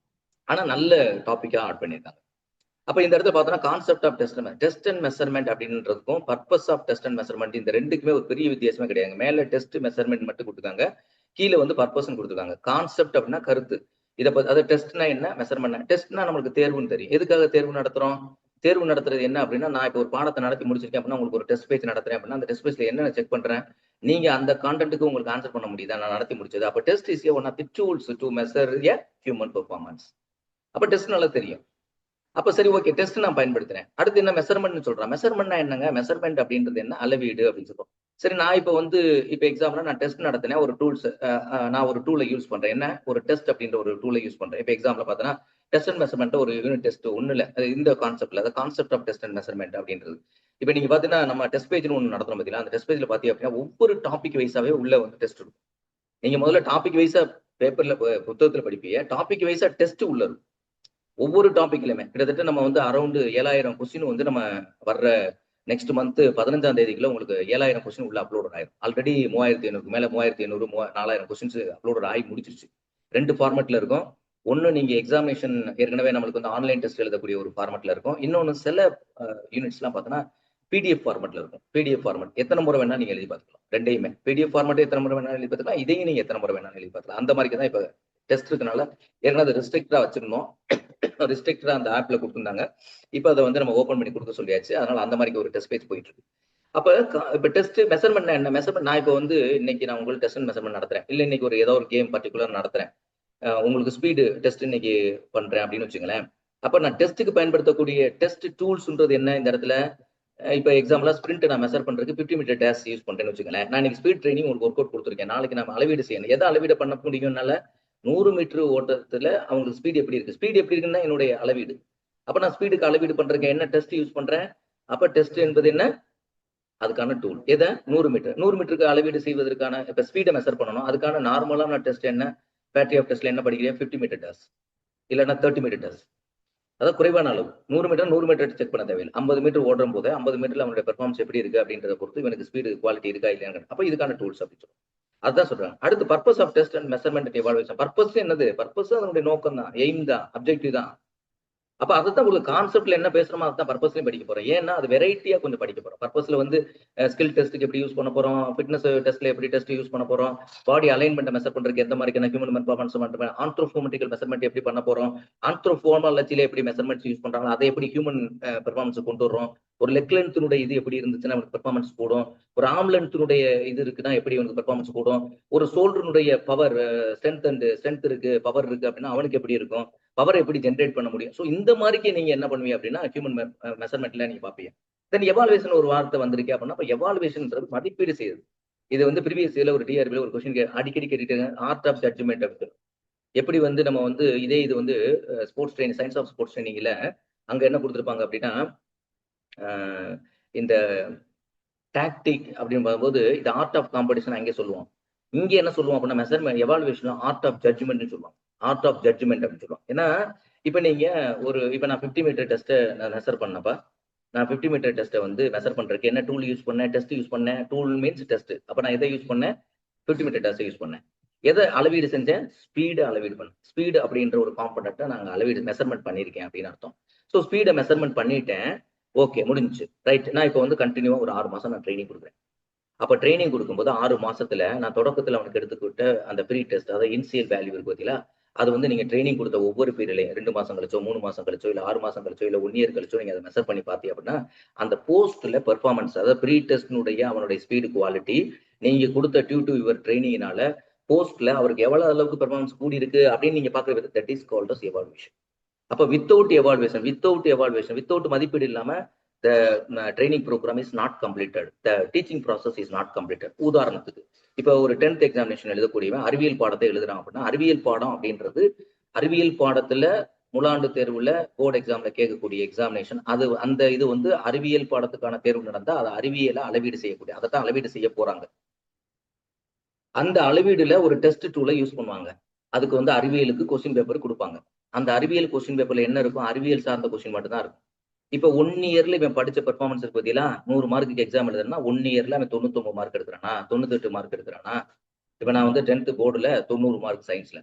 ஆனா நல்ல டாபிக்கா ஆட் பண்ணியிருக்காங்க. அப்ப இந்த இடத்துல பார்த்தோம்னா concept of test and measurement அப்படின்றதுக்கும் purpose of test and measurement இந்த ரெண்டுக்குமே ஒரு பெரிய வித்தியாசமே கிடையாது. மேல டெஸ்ட் மெஷர்மெண்ட் மட்டும் கொடுத்துருக்காங்க, கீழே வந்து பர்பஸ் கொடுத்துருக்காங்க. கான்செப்ட் அப்படின்னா கருத்து. இதை அதை டெஸ்ட்னா என்ன, மெஷர்மெண்ட். டெஸ்ட்னா நம்மளுக்கு தேர்வுன்னு தெரியும். எதுக்காக தேர்வு நடத்துறோம், தேர்வு நடத்துறது என்ன அப்படின்னா நான் இப்போ ஒரு பாடத்தை நடத்தி முடிச்சிருக்கேன் அப்படின்னா உங்களுக்கு ஒரு டெஸ்ட் பேஜ் நடத்துறேன் அப்படின்னா அந்த டெஸ்ட் பேஜ்ல என்ன செக் பண்றேன், நீங்க அந்த கான்டென்ட்டுக்கு உங்களுக்கு ஆன்சர் பண்ண முடியுதா நான் நடத்தி முடிச்சது. அப்ப test is one of the tools to measure a human performance. அப்ப டெஸ்ட் நல்லா தெரியும். அப்ப சரி, ஓகே, டெஸ்ட் நான் பயன்படுத்துறேன். அடுத்து என்ன மெஷர்மெண்ட் சொல்றேன். மெஷர்மெண்ட்னா என்னங்க, மெஷர்மெண்ட் அப்படின்றது என்ன, அளவீடு அப்படின்னு சொல்றோம். சரி, நான் இப்போ வந்து இப்போ எக்ஸாம்பிள் நான் டெஸ்ட் நடத்தினேன், ஒரு டூல்ஸ் நான் ஒரு டூலை யூஸ் பண்றேன். என்ன, ஒரு டெஸ்ட் அப்படின்ற ஒரு டூலை யூஸ் பண்றேன். இப்போ எக்ஸாம்பிள் பார்த்தோன்னா டெஸ்ட் அண்ட் மெஷர்மெண்ட் ஒரு யூனிட் டெஸ்ட் ஒண்ணுல இந்த கான்செப்ட்ல concept of test and measurement அப்படின்றது. இப்போ நீங்க பாத்தீங்கன்னா நம்ம டெஸ்ட் பேஜ்னு ஒன்று நடத்துறோம் பார்த்தீங்களா, அந்த டெஸ்ட் பேஜ்ல பாத்தீங்க அப்படின்னா ஒவ்வொரு டாபிக் வைஸாவே உள்ள வந்து டெஸ்ட் இருக்கும். நீங்க முதல்ல டாபிக் வைஸா பேப்பர்ல புத்தகத்துல படிப்பீங்க, டாபிக் வைஸா டெஸ்ட் உள்ள இருக்கும். ஒவ்வொரு டாபிக்லயுமே கிட்டத்தட்ட நம்ம வந்து அரௌண்ட் 7000 கொஸ்டின் வந்து நம்ம வர்ற நெக்ஸ்ட் மந்த் 15ஆம் தேதிக்குள்ள உங்களுக்கு 7000 கொஸ்டின் உள்ள அப்லோட் ஆயிரும். ஆல்ரெடி 3500 மேல 3500 4000 கொஸ்டின்ஸ் அப்லோட் ஆகி முடிச்சிருச்சு. 2 ஃபார்மேட்ல இருக்கும். ஒன்னு நீங்க எக்ஸாமினேஷன் ஏற்கனவே நம்மளுக்கு வந்து ஆன்லைன் டெஸ்ட் எழுதக்கூடிய ஒரு ஃபார்மேட்ல இருக்கும். இன்னொன்னு சில யூனிட்ஸ் எல்லாம் பார்த்தோன்னா பிடிஎஃப் ஃபார்மேட்ல இருக்கும். பிடிஎஃப் ஃபார்மேட் எத்தனை முறை வேணா நீங்க எழுதி பார்த்துக்கலாம். ரெண்டையுமே பிடிஎஃப் ஃபார்மேட் எத்தனை முறை வேணா எழுதி பார்த்துக்கலாம், இதையும் நீங்க எத்தனை முறை வேணா எழுதி பார்த்துக்கலாம். அந்த மாதிரி தான் இப்ப டெஸ்ட் இருக்கனால ஏற்கனவே அதை ரெஸ்ட்ரிக்டா வச்சிருந்தோம், ரெஸ்ட்ரிக்டா அந்த ஆப்ல கொடுத்துருந்தாங்க. இப்போ அதை வந்து நம்ம ஓப்பன் பண்ணி கொடுக்க சொல்லியாச்சு. அதனால அந்த மாதிரி ஒரு டெஸ்ட் பேஜ் போயிட்டு இருக்கு. அப்ப இப்ப டெஸ்ட் மெஷர்மெண்ட் என்ன, மெஷர்மெண்ட் நான் இப்போ வந்து இன்னைக்கு நான் உங்களுக்கு டெஸ்ட் மெஷர்மெண்ட் நடத்துறேன், இல்ல இன்னைக்கு ஒரு ஏதோ ஒரு கேம் பர்டிகுலர் நடத்துறேன், உங்களுக்கு ஸ்பீடு டெஸ்ட் இன்னைக்கு பண்றேன் அப்படின்னு வச்சுங்களேன். அப்ப நான் டெஸ்ட்டுக்கு பயன்படுத்தக்கூடிய டெஸ்ட் டூல்ஸ்ன்றது என்ன இந்த இடத்துல, இப்போ எக்ஸாம்பிளா ஸ்பிரிண்ட் நான் மெஷர் பண்றதுக்கு 50 மீட்டர் டேஷ் யூஸ் பண்றேன்னு வச்சுங்களேன். நான் இன்னைக்கு ஸ்பீட் ட்ரைனிங் உங்களுக்கு ஒர்க் அவுட் கொடுத்துருக்கேன். நாளைக்கு நம்ம அளவீடு செய்யணும். எதை அளவீடு பண்ண முடியும்னால 100 மீட்டர் ஓட்டத்துல அவங்களுக்கு ஸ்பீடு எப்படி இருக்கு, ஸ்பீடு எப்படி இருக்குன்னா என்னுடைய அளவீடு. அப்ப நான் ஸ்பீடுக்கு அளவீடு பண்றேன், என்ன டெஸ்ட் யூஸ் பண்றேன். அப்ப டெஸ்ட் என்பது என்ன, அதுக்கான டூல். எதை, 100 மீட்டர். 100 மீட்டருக்கு அளவீடு செய்வதற்கான இப்ப ஸ்பீடை மெஷர் பண்ணணும், அதுக்கான நார்மலான டெஸ்ட் என்ன, பேட்டரி ஆஃப் டெஸ்ட்ல என்ன படிக்கிறேன், 50 மீட்டர் டேஷ் இல்லைன்னா 30 மீட்டர் டேஷ். அதாவது குறைவான அளவு. 100 மீட்டர் செக் பண்ண தேவையில்லை. 50 மீட்டர் ஓடுற போது 50 மீட்டர்ல அவனுடைய பெர்ஃபார்மன்ஸ் எப்படி இருக்கு அப்படின்றத பொறுத்து இவனுக்கு ஸ்பீடு குவாலிட்டி இருக்கா இல்லையா. அப்ப இதுக்கான டூல்ஸ் அப்படின்னு சொல்லுவோம். அதுதான் சொல்றாங்க. அடுத்து purpose of test and measurement and evaluation. Purpose என்னது? பர்பஸ் அதனுடைய நோக்கம் தான், எய்ம் தான், அப்ஜெக்டிவ் தான். அப்ப அதுதான் உங்களுக்கு கான்செப்ட்ல என்ன பேசுறோமோ அதுதான் பர்பஸ்லயும் படிக்க போறோம். ஏன்னா அது வெரைட்டியா கொஞ்சம் படிக்க போறோம். பர்பஸ்ல வந்து ஸ்கில் டெஸ்ட்டுக்கு எப்படி யூஸ் பண்ண போறோம், ஃபிட்னஸ் டெஸ்ட்ல எப்படி டெஸ்ட் யூஸ் பண்ண போறோம், பாடி அலைன்மெண்ட் மெஷர் பண்றதுக்கு எந்த மாதிரியான ஹியூமன் பெர்ஃபார்மன்ஸ் மட்டும், ஆந்த்ரோபோமெட்ரிக்கல் மெஷர்மெண்ட் எப்படி பண்ண போறோம், ஆந்த்ரோபோமாலஜில எப்படி மெஷர்மெண்ட்ஸ் யூஸ் பண்றாங்க, அதை எப்படி ஹியூமன் பெர்ஃபார்மன்ஸ் கொண்டு வரோம், ஒரு லெக் லென்த்தினுடைய இது எப்படி இருந்துச்சுன்னா அவனுக்கு பெர்ஃபார்மன்ஸ் கூடும், ஒரு ஆர்ம் லென்த்தினுடைய இது இருக்குன்னா எப்படி அவனுக்கு பெர்ஃபார்மன்ஸ் கூடும், ஒரு ஷோல்டருடைய பவர் ஸ்ட்ரென்த் இருக்கு, பவர் இருக்கு அப்படின்னா அவனுக்கு எப்படி இருக்கும், பவர் எப்படி ஜென்ரேட் பண்ண முடியும். ஸோ இந்த மாதிரிக்கு நீங்க என்ன பண்ணுவீங்க அப்படின்னா ஹியூமன் மெஷர்மெண்ட்ல நீங்க பாப்பீங்க. தென் எவாலுவேஷன் ஒரு வார்த்தை வந்திருக்கு அப்படின்னா அப்ப எவாலுவேஷன்ன்றது மதிப்பீடு செய்யுது. இது வந்து ப்ரீவியஸ் இயர்ல ஒரு டிஆர்பில ஒரு கொஸ்டின் அடிக்கடி கேட்டுட்டு ஆர்ட் ஆஃப் ஜட்ஜ்மெண்ட் அப்படின்னு. எப்படி வந்து நம்ம வந்து இது வந்து sports training, science of sports ட்ரைனிங்ல அங்க என்ன கொடுத்துருப்பாங்க அப்படின்னா இந்த டாக்டிக் அப்படின்னு பார்க்கும்போது இது ஆர்ட் ஆஃப் காம்படிஷன் அங்கே சொல்லுவோம். இங்க என்ன சொல்லுவோம் அப்படின்னா measurement evaluation art of judgment சொல்லுவோம். ஆர்ட் ஆஃப் ஜட்ஜ்மெண்ட் அப்படின்னு சொல்லுவோம். ஏன்னா இப்ப நீங்க இப்ப நான் 50 மீட்டர் டெஸ்ட்டை நான் மெஷர் பண்ணப்பா, நான் 50 மீட்டர் டெஸ்ட்டை வந்து மெஷர் பண்றதுக்கு என்ன டூல் யூஸ் பண்ணேன், டெஸ்ட் யூஸ் பண்ணேன். Tool means test. அப்ப நான் எதை யூஸ் பண்ணேன்? 50 மீட்டர் டெஸ்ட்டை யூஸ் பண்ணேன். எதை அளவீடு செஞ்சேன்? ஸ்பீடு அளவீடு பண்ணேன். ஸ்பீடு அப்படின்ற ஒரு காம்பனண்ட்டை நாங்கள் அளவீடு மெஷர்மெண்ட் பண்ணியிருக்கேன் அப்படின்னு அர்த்தம். ஸோ ஸ்பீடை மெஷர்மெண்ட் பண்ணிட்டேன். ஓகே, முடிஞ்சிச்சு. ரைட். நான் இப்போ வந்து கண்டினியூவா ஒரு 6 மாசம் நான் ட்ரைனிங் கொடுக்குறேன். அப்ப ட்ரைனிங் கொடுக்கும்போது 6 மாசத்துல நான் தொடக்கத்துல அவனுக்கு எடுத்துக்கிட்ட அந்த ப்ரீ டெஸ்ட், அதாவது இனிஷியல் வேல்யூ இருக்கு பார்த்தீங்களா, அது வந்து நீங்க ட்ரைனிங் கொடுத்த ஒவ்வொரு பீரியட்லையும் 2 மாசம் கழிச்சோ, 3 மாசம் கழிச்சோ, இல்ல 6 மாசம் கழிச்சோ, இல்ல 1 இயர் கழிச்சோ நீங்க அதை மெஷர் பண்ணி பார்த்தீங்க அப்படின்னா அந்த போஸ்ட்ல பெர்ஃபார்மன்ஸ், அதாவது ப்ரீ டெஸ்ட்னுடைய அவனுடைய ஸ்பீடு குவாலிட்டி நீங்க கொடுத்த டியூ டு யுவர் ட்ரைனிங்னால போஸ்ட்ல அவருக்கு எவ்வளவு அளவுக்கு பெர்ஃபார்மன்ஸ் கூடி இருக்கு அப்படின்னு நீங்க பாக்குறது that is called as evaluation. அப்ப வித்தவுட் எவாலுவேஷன், வித்தவுட் மதிப்பீடு இல்லாம the training program is not completed, the teaching process is not completed. உதாரணத்துக்கு இப்ப ஒரு 10th எக்ஸாமினேஷன் எழுதக்கூடியவன் அறிவியல் பாடத்தை எழுதுறான் அப்படின்னா அறிவியல் பாடம் அப்படின்றது அறிவியல் பாடத்துல முலாண்டு தேர்வுல போர்டு எக்ஸாம்ல கேட்கக்கூடிய எக்ஸாமினேஷன். அது அந்த இது வந்து அறிவியல் பாடத்துக்கான தேர்வு நடந்தா அதை அறிவியலை அளவீடு செய்யக்கூடிய, அதைத்தான் அளவீடு செய்ய போறாங்க. அந்த அளவீடுல ஒரு டெஸ்ட் டூலை யூஸ் பண்ணுவாங்க. அதுக்கு வந்து அறிவியலுக்கு கொஸ்டின் பேப்பர் கொடுப்பாங்க. அந்த அறிவியல் கொஸ்டின் பேப்பர்ல என்ன இருக்கும்? அறிவியல் சார்ந்த கொஸ்டின் மட்டும் தான் இருக்கும். இப்ப 1 இயர்ல இவன் படிச்ச பெர்ஃபார்மன்ஸ் இருக்கு பார்த்தீங்களா, 100 மார்க்குக்கு எக்ஸாம் எழுதுறேன்னா 1 இயர்ல அவன் 99 மார்க் எடுக்கிறானா, 98 மார்க் எடுக்கிறானா. இப்ப நான் வந்து 10th போர்டுல 90 மார்க் சயின்ஸ்ல.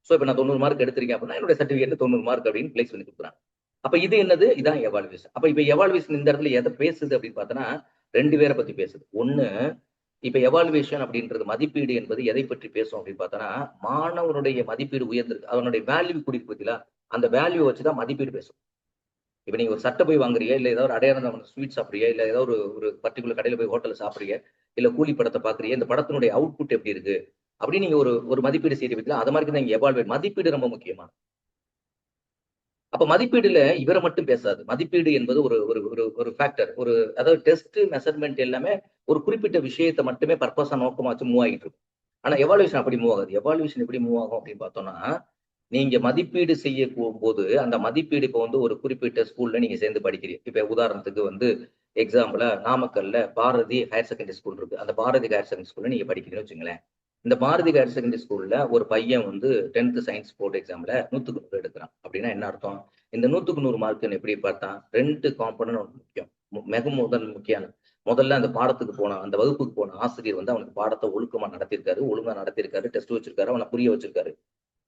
சோ இப்ப நான் 90 மார்க் எடுத்திருக்கேன் அப்படின்னா என்னோட சர்டிபிகேட்ல 90 மார்க் அப்படின்னு பிளேஸ் பண்ணி கொடுக்குறாங்க. அப்ப இது என்னது? இதான் எவாலுவேஷன். அப்ப இப்ப எவாலுவேஷன் இந்த இடத்துல எதை பேசுது அப்படின்னு பார்த்தோன்னா 2 பேரை பத்தி பேசுது. ஒண்ணு, இப்ப எவாலுவேஷன் அப்படின்றது மதிப்பீடு என்பது எதை பற்றி பேசும் அப்படின்னு பார்த்தோன்னா மாணவனுடைய மதிப்பீடு உயர்ந்திருக்கு, அவனுடைய வேல்யூ கூடியிருக்கு பார்த்தீங்களா, அந்த வேல்யூ வச்சுதான் மதிப்பீடு பேசும். இப்ப நீங்க ஒரு சட்டை போய் வாங்குறீங்க, இல்ல ஏதாவது ஒரு அடையாளம் ஸ்வீட் சாப்பிடுறீங்க, இல்ல ஏதாவது ஒரு பர்டிகுலர் கடையில போய் ஹோட்டல்ல சாப்பிடுறீங்க, இல்ல கூலி படத்தை பாக்குறீங்க, இந்த படத்தினுடைய அவுட்புட் எப்படி இருக்கு அப்படின்னு நீங்க ஒரு மதிப்பீடு செய்யறீங்களா, அது மாதிரி தான் எவால்வேட். மதிப்பீடு ரொம்ப முக்கியமான. அப்ப மதிப்பீடுல இவரை மட்டும் பேசாது. மதிப்பீடு என்பது ஒரு ஒரு ஒரு ஒரு ஃபேக்டர், அதாவது டெஸ்ட் மெஷர்மெண்ட் எல்லாமே ஒரு குறிப்பிட்ட விஷயத்தை மட்டுமே பர்பஸா நோக்கமா வச்சு மூவ் ஆகிட்டு இருக்கும். ஆனா எவாலுவேஷன் அப்படி மூவ் ஆகுது. எவாலுவேஷன் எப்படி மூவ் ஆகும் அப்படின்னு பார்த்தோம்னா நீங்க மதிப்பீடு செய்ய போகும்போது அந்த மதிப்பீடு இப்ப வந்து ஒரு குறிப்பிட்ட ஸ்கூல்ல நீங்க சேர்ந்து படிக்கிறீங்க. இப்ப உதாரணத்துக்கு வந்து எக்ஸாம்பிளா நாமக்கல்ல பாரதி ஹையர் செகண்டரி ஸ்கூல் இருக்கு. அந்த பாரதி ஹையர் செகண்டரி ஸ்கூல்ல நீங்க படிக்கிறீங்கன்னு வச்சுங்களேன். இந்த பாரதி ஹையர் செகண்டரி ஸ்கூல்ல ஒரு பையன் வந்து 10th சயின்ஸ் போர்டு எக்ஸாம்ல 100க்கு 100 எடுக்கிறான் அப்படின்னா என்ன அர்த்தம்? இந்த 100க்கு 100 மார்க்னு எப்படி பார்த்தா 2 காம்பனன்ட் முக்கியம். முக்கியம். முதல்ல அந்த பாடத்துக்கு போன அந்த வகுப்புக்கு போன ஆசிரியர் வந்து அவனுக்கு பாடத்தை ஒழுக்கமா நடத்திருக்காரு, ஒழுங்கா நடத்திருக்காரு, டெஸ்ட் வச்சிருக்காரு, அவனை புரிய வச்சிருக்காரு.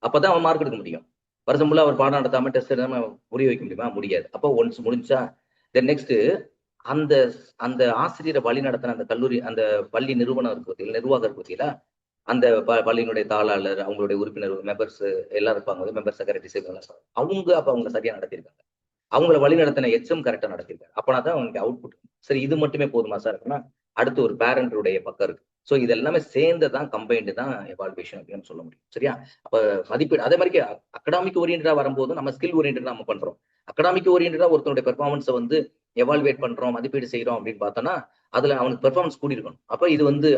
அப்பதான் அவன் மார்க் எடுக்க முடியும். வருஷம் ஃபுல்லா அவர் பாடம் நடத்தாம டெஸ்ட் எழுதாம புரிய வைக்க முடியுமா? முடியாது. அப்போ ஒன்ஸ் முடிஞ்சா தென் நெக்ஸ்ட் அந்த அந்த ஆசிரியரை வழி நடத்தின அந்த கல்லூரி அந்த பள்ளி நிறுவனம் இருக்கு பார்த்தீங்களா, நிர்வாகம் இருக்கு பார்த்தீங்களா, அந்த பள்ளியினுடைய தாளாளர், அவங்களுடைய உறுப்பினர் மெம்பர்ஸ் எல்லாம் இருப்பாங்க, மெம்பர் செக்ரட்டரி அவங்க அப்ப அவங்க சரியா நடத்திருக்காங்க. அவங்களை வழி நடத்தின எச்எம் கரெக்டா நடத்திருக்காரு. அப்பனா தான் அவங்களுக்கு அவுட்புட். சரி, இது மட்டுமே போதுமா சார் இருக்குன்னா அடுத்து ஒரு பேரண்டருடைய பக்கம் இருக்கு. ஸோ இது எல்லாமே சேர்ந்து தான் கம்பைன்டு தான் எவாலுவேஷன் அப்படின்னு சொல்ல முடியும். சரியா? அப்ப மதிப்பீடு அதே மாதிரி அகடாமிக் ஓரியன்டா வரும்போது நம்ம ஸ்கில் ஓரியன்டா நம்ம பண்றோம். அகடாமிக் ஓரியன்டா ஒருத்தனுடைய பெர்ஃபார்மன்ஸை வந்து எவாலுவேட் பண்றோம், மதிப்பீடு செய்யறோம் அப்படின்னு பார்த்தோம்னா அதுல அவனுக்கு பெர்ஃபார்மன்ஸ் கூடி இருக்கணும். அப்ப இது வந்து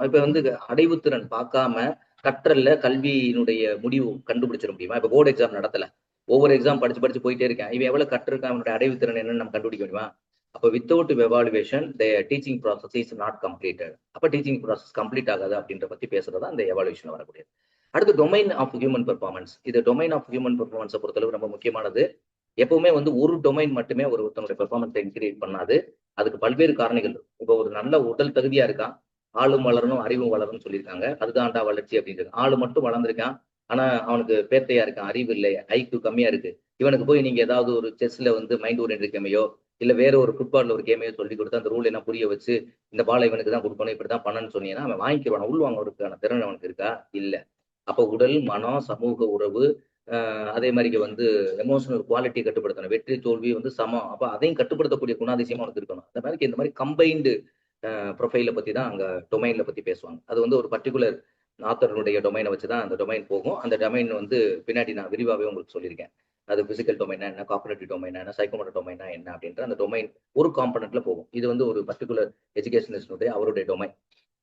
இப்ப வந்து அடைவுத்திறன் பார்க்காம கற்றல்ல கல்வியினுடைய முடிவு கண்டுபிடிச்சிட முடியுமா? இப்ப போர்டு எக்ஸாம் நடத்தல, ஒவ்வொரு எக்ஸாம் படிச்சு போயிட்டே இருக்கேன், இவன் எவ்வளவு கற்றிருக்கான், அவனுடைய அடைவுத்திறன் என்னன்னு நம்ம கண்டுபிடிக்க முடியுமா? அப்ப without evaluation the teaching process is not completed. அப்ப டீச்சிங் ப்ராசஸ் கம்ப்ளீட் ஆகாது அப்படின்ற பத்தி பேசுறதா இந்த எவாலுவேஷன் வரக்கூடியது. அடுத்து டொமைன் ஆஃப் ஹியூமன் பெர்ஃபார்மன்ஸ். இது டொமைன் ஆஃப் ஹியூமன் பெர்ஃபார்மன்ஸை பொறுத்தளவு ரொம்ப முக்கியமானது. எப்பவுமே வந்து ஒரு டொமைன் மட்டுமே ஒருத்தனுடைய பெர்ஃபார்மன்ஸை இன்கிரியேட் பண்ணாது. அதுக்கு பல்வேறு காரணிகள் இருக்கும். இப்போ ஒரு நல்ல உடல் தகுதியா இருக்கான், ஆளும் வளரணும் அறிவும் வளரணும்னு சொல்லியிருக்காங்க. அதுதான்டா வளர்ச்சி அப்படின்றது. ஆளு மட்டும் வளர்ந்திருக்கான், ஆனா அவனுக்கு பேத்தையா இருக்கான், அறிவு இல்லை, ஐக்யூ கம்மியா இருக்கு. இவனுக்கு போய் நீங்க ஏதாவது ஒரு செஸ்ல வந்து மைண்ட் ஓரியன்டட் கேமையோ இல்ல வேற ஒரு ஃபுட்பால்ல ஒரு கேமையோ சொல்லி கொடுத்து அந்த ரூல் எல்லாம் புரிய வச்சு இந்த பாலை இவனுக்கு தான் கொடுக்கணும் இப்படிதான் பண்ணணும்னு சொன்னீங்கன்னா அவன் வாங்கிக்குவான். உள்வாங்கறதுக்கான திறன் அவனுக்கு இருக்கா? இல்ல. அப்ப உடல், மனம், சமூக உறவு, அதே மாதிரி வந்து எமோஷனல் குவாலிட்டி கட்டுப்படுத்தணும். வெற்றி தோல்வி வந்து சமம். அப்ப அதையும் கட்டுப்படுத்தக்கூடிய குணாதிசயம் அவனுக்கு இருக்கணும். அந்த மாதிரி இந்த மாதிரி கம்பைன்டு ப்ரொஃபைல பத்தி தான் அங்க டொமைன்ல பத்தி பேசுவாங்க. அது வந்து ஒரு பர்டிகுலர் ஆத்தருடைய டொமைனை வச்சு தான் அந்த டொமைன் போகும். அந்த டொமைன் வந்து பின்னாடி நான் விரிவாகவே உங்களுக்கு சொல்லியிருக்கேன். அது பிசிக்கல் டொமைனா என்ன, காக்னிட்டிவ் டொமைனா என்ன, சைக்கோமோட்டர் டொமைனா என்ன அப்படின்ற அந்த டொமைன் ஒரு காம்பனெண்ட்ல போகும். இது வந்து ஒரு பர்டிகுலர் எஜுகேஷனிஸ்டுடைய அவருடைய டொமைன்.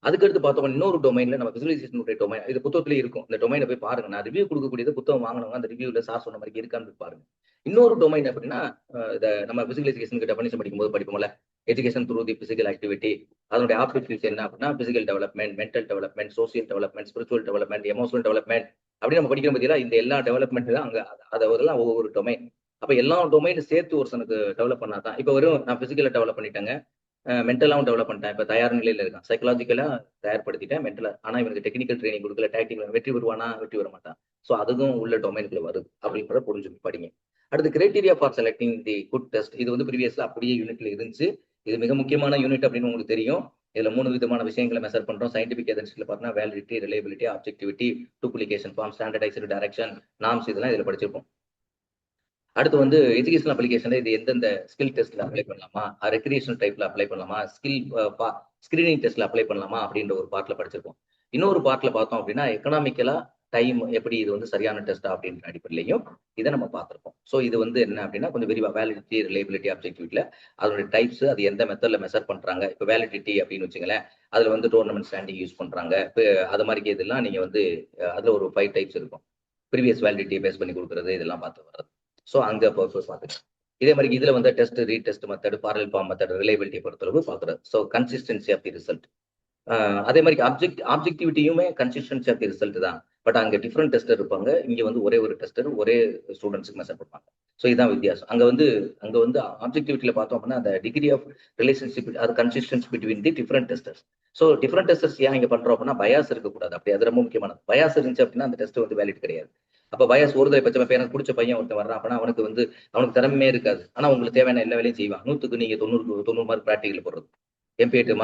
அதுக்கடுத்து பார்த்தோம் இன்னொரு டொமைன்ல நம்ம விசுவலைசேஷனுடைய டொமைன் இது புத்தகத்திலே இருக்கும். இந்த டொமைனை போய் பாருங்க. நான் ரிவ்யூ கொடுக்கக்கூடியது புத்தகம் வாங்கினவங்க அந்த ரிவ்யூல சார் சொன்ன மாதிரி இருக்கான்னு போய் பாருங்க. இன்னொரு டொமைன் அப்படின்னா இதை நம்ம விசுவலைசேஷனுக்கு டெஃபனிஷன் படிக்கும்போது படிப்போம்ல, education through the physical activity. அதனுடைய ஆப்ஜெக்டிவ்ஸ் என்ன அப்படின்னா physical development, mental development, social development, spiritual development, emotional development அப்படி நம்ம படிக்கிற பத்தியா இந்த எல்லா டெவலப்மெண்ட் தான் அங்க அதெல்லாம் ஒவ்வொரு டொமைன். அப்ப எல்லா டொமைனும் சேர்த்து ஒரு சனுக்கு டெவலப் பண்ணாதான். இப்ப வெறும் நான் பிசிக்கலை டெவலப் பண்ணிட்டேங்க, மென்டலாவும் டெவலப் பண்ணிட்டேன். இப்ப தயார் நிலையில இருக்கான். சைக்கலாஜிக்கலா தயார்படுத்திட்டேன். மென்டலா ஆனா இவனுக்கு டெக்னிக்கல் ட்ரைனிங் கொடுக்கல, டாக்டிக்கல் வெற்றி வருவானா? வெற்றி வர மாட்டான். ஸோ அதுவும் உள்ள டொமைனுக்குள்ள வருது அப்படின்றத புரிஞ்சு படிங்க. அடுத்து criteria for selecting the good test. இது வந்து ப்ரீவியஸ்ல அப்படியே யூனிட்ல இருந்துச்சு. இது மிக முக்கியமான யூனிட் அப்படின்னு உங்களுக்கு தெரியும். இதுல 3 விதமான விஷயங்களை மெஷர் பண்றோம். சயின்டிபிக் எதன்ஸ்ல பார்த்தீங்கன்னா validity, reliability, objectivity, duplication form, standardised direction, norms இதெல்லாம் இதுல படிச்சிருப்போம். அடுத்து வந்து எஜுகேஷன் அப்ளிகேஷன்ல இது எந்தெந்த ஸ்கில் டெஸ்ட்ல அப்ளை பண்ணலாமா, ரெக்ரியேஷனல் டைப்ல அப்ளை பண்ணலாமா, ஸ்கிரீனிங் டெஸ்ட்ல அப்ளை பண்ணலாமா அப்படின்ற ஒரு பார்ட்ல படிச்சிருக்கோம். இன்னொரு பார்ட்ல பார்த்தோம் அப்படின்னா எக்கனாமிக்கலா டைம் எப்படி இது வந்து சரியான டெஸ்ட் அப்படின்ற அடிப்படையிலையும் இதை நம்ம பார்த்திருக்கோம். ஸோ இது வந்து என்ன அப்படின்னா கொஞ்சம் விரிவா வேலிடிட்டி, ரிலையபிலிட்டி, ஆப்ஜெக்டிவிட்டில அதோட டைப்ஸ் அது எந்த மெத்தட்ல மெஷர் பண்றாங்க. இப்போ வேலிடிட்டி அப்படின்னு வச்சுங்களேன், அதுல வந்து டோர்னமெண்ட் ஸ்டாண்டிங் யூஸ் பண்றாங்க. இப்போ அது மாதிரி இதெல்லாம் நீங்க வந்து அதுல ஒரு 5 டைப்ஸ் இருக்கும். ப்ரீவியஸ் வேலிடிட்டியை பேஸ் பண்ணி கொடுக்குறது இதெல்லாம் பார்த்து வர்றது. ஸோ அங்க பர்பஸ் பார்த்துக்கலாம். இதே மாதிரி இதுல வந்து test, retest method, parallel form method, reliability பொறுத்தளவு பார்க்குறது. So consistency of the result. அதே மாதிரி ஆப்ஜெக்டிவிட்டியுமே கன்சிஸ்டன்சி ஆஃப் தி ரிசல்ட் தான். பட் அங்க டிஃப்ரெண்ட் டெஸ்டர் இருப்பாங்க. இங்க வந்து ஒரே ஒரு டெஸ்டர் ஒரே ஸ்டூடெண்ட்ஸுக்கு மெஷர் பண்ணுவாங்க. ஸோ இதான் வித்தியாசம். அங்க வந்து ஆப்ஜெக்டிவிட்டியில பார்த்தோம் அப்படின்னா அந்த டிகிரி ஆஃப் ரிலேஷன்ஷிப் அது consistency between the different testers. So different testers ஏன் இங்க பண்றோம் அப்படின்னா பயாஸ் இருக்கக்கூடாது. அப்படி அது ரொம்ப முக்கியமானது. பயாஸ் இருந்துச்சு அப்படின்னா அந்த டெஸ்ட் வந்து வேலிட் கிடையாது. அப்ப பயாஸ் ஒருதலை பட்சம் இப்ப எனக்கு பிடிச்ச பையன் ஒருத்தன் வர்றான் அப்படின்னா அவனுக்கு திறமையே இருக்காது. ஆனா உங்களுக்கு தேவையான எல்லா வேலையும் செய்வான். 100க்கு நீங்க 90 மார்க் பிராக்டிகல் போடுறது. MP8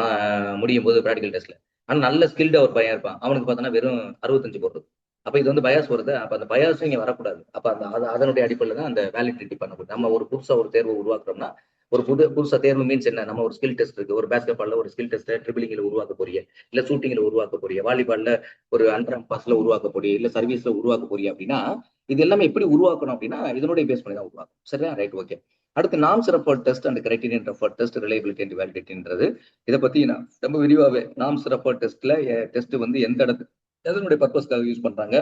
முடியும் போது பிராக்டிகல் டெஸ்ட்ல. ஆனா நல்ல ஸ்கில்டு ஒரு பையன் இருப்பான். அவனுக்கு பார்த்தோன்னா வெறும் 65 போடுறது. அப்ப இது வந்து பயாஸ் வருது. அப்ப அந்த பயாஸ் இங்க வரக்கூடாது. அப்ப அதனுடைய அடிப்படையில் தான் அந்த வேலிடிட்டி பண்ணக்கூடாது. நம்ம ஒரு புதுசா ஒரு தேர்வு உருவாக்குறோம்னா ஒரு புதுசா தேர்வு மீன்ஸ் என்ன? நம்ம ஒரு ஸ்கில் டெஸ்ட் இருக்கு. ஒரு பேஸ்கெட் பால்ல ஒரு ஸ்கில் டெஸ்ட் ட்ரிபிளிங்ல உருவாக்க போறிய, இல்ல ஷூட்டிங்ல உருவாக்க போறிய, வாலிபால்ல ஒரு அண்டர் பாஸ்ல உருவாக்க போறிய, இல்ல சர்வீஸ்ல உருவாக்க போறிய அப்படின்னா இது எல்லாமே எப்படி உருவாக்கணும் அப்படின்னா இதனுடைய பேஸ் பண்ணி தான் உருவாக்கும். சரியா? Right, okay. அடுத்து norms referred test and criterion referred test, reliability and வேலிடிட்டின்றது இதை பத்தி நான் ரொம்ப விரிவாவே நாம்ஸ் ரெஃபர்ட் டெஸ்ட்ல டெஸ்ட் வந்து எந்த இடத்துல எதனுடைய பர்பஸ்க்காக யூஸ் பண்றாங்க,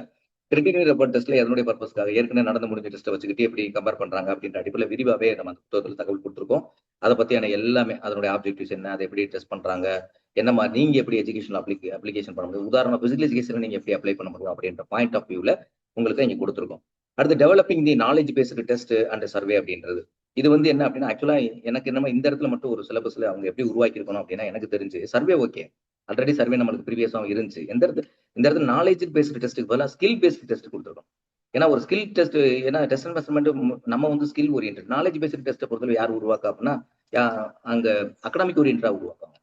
கிரிட்டிக்கல் ரெஃபர்ட் டெஸ்ட்ல எதனுடைய பர்பஸ்க்காக ஏற்கனவே நடந்து முடிஞ்ச டெஸ்ட்டை வச்சுக்கிட்டு எப்படி கம்பேர் பண்றாங்க அப்படின்ற அடிப்படையில் விரிவாவே நம்ம அந்த புத்தகத்தில் தகவல் கொடுத்துருக்கோம். அதை பத்தியான எல்லாமே அதனுடைய ஆப்ஜெக்டிவ்ஸ் என்ன, அதை எப்படி டெஸ்ட் பண்றாங்க, என்ன மாதிரி நீங்க எப்படி எஜுகேஷன் அப்ளிகேஷன் பண்ண முடியும், உதாரணமா பிசிக்கல் எஜுகேஷன் நீங்க எப்படி அப்ளை பண்ண முடியும் அப்படின்ற பாயிண்ட் ஆஃப் வியூல உங்களுக்கு இங்க கொடுத்துருக்கோம். அடுத்து developing the knowledge based test and survey அப்படின்றது இது வந்து என்ன அப்படின்னா ஆக்சுவலா எனக்கு என்னமா இந்த இடத்துல மட்டும் ஒரு சிலபஸ்ல அவங்க எப்படி உருவாக்கி இருக்கணும் அப்படின்னா எனக்கு தெரிஞ்சு சர்வே ஓகே, ஆல்ரெடி சர்வே நம்மளுக்கு ப்ரீவியஸாக இருந்துச்சு. இந்த இடத்துல நாலேஜ் பேஸ்டு டெஸ்ட்டுக்கு பதிலாக ஸ்கில் பேஸ்டு டெஸ்ட் கொடுத்துருக்கோம். ஏன்னா ஒரு ஸ்கில் டெஸ்ட், ஏன்னா டெஸ்ட் அண்ட் மெஷர்மெண்ட் நம்ம வந்து ஸ்கில் ஓரியன்ட். நாலேஜ் பேஸ்டு டெஸ்ட்டை பொறுத்தவரை யார் உருவாக்கா அப்படின்னா அங்க அகடாமிக் ஓரியன்டா உருவாக்குவாங்க.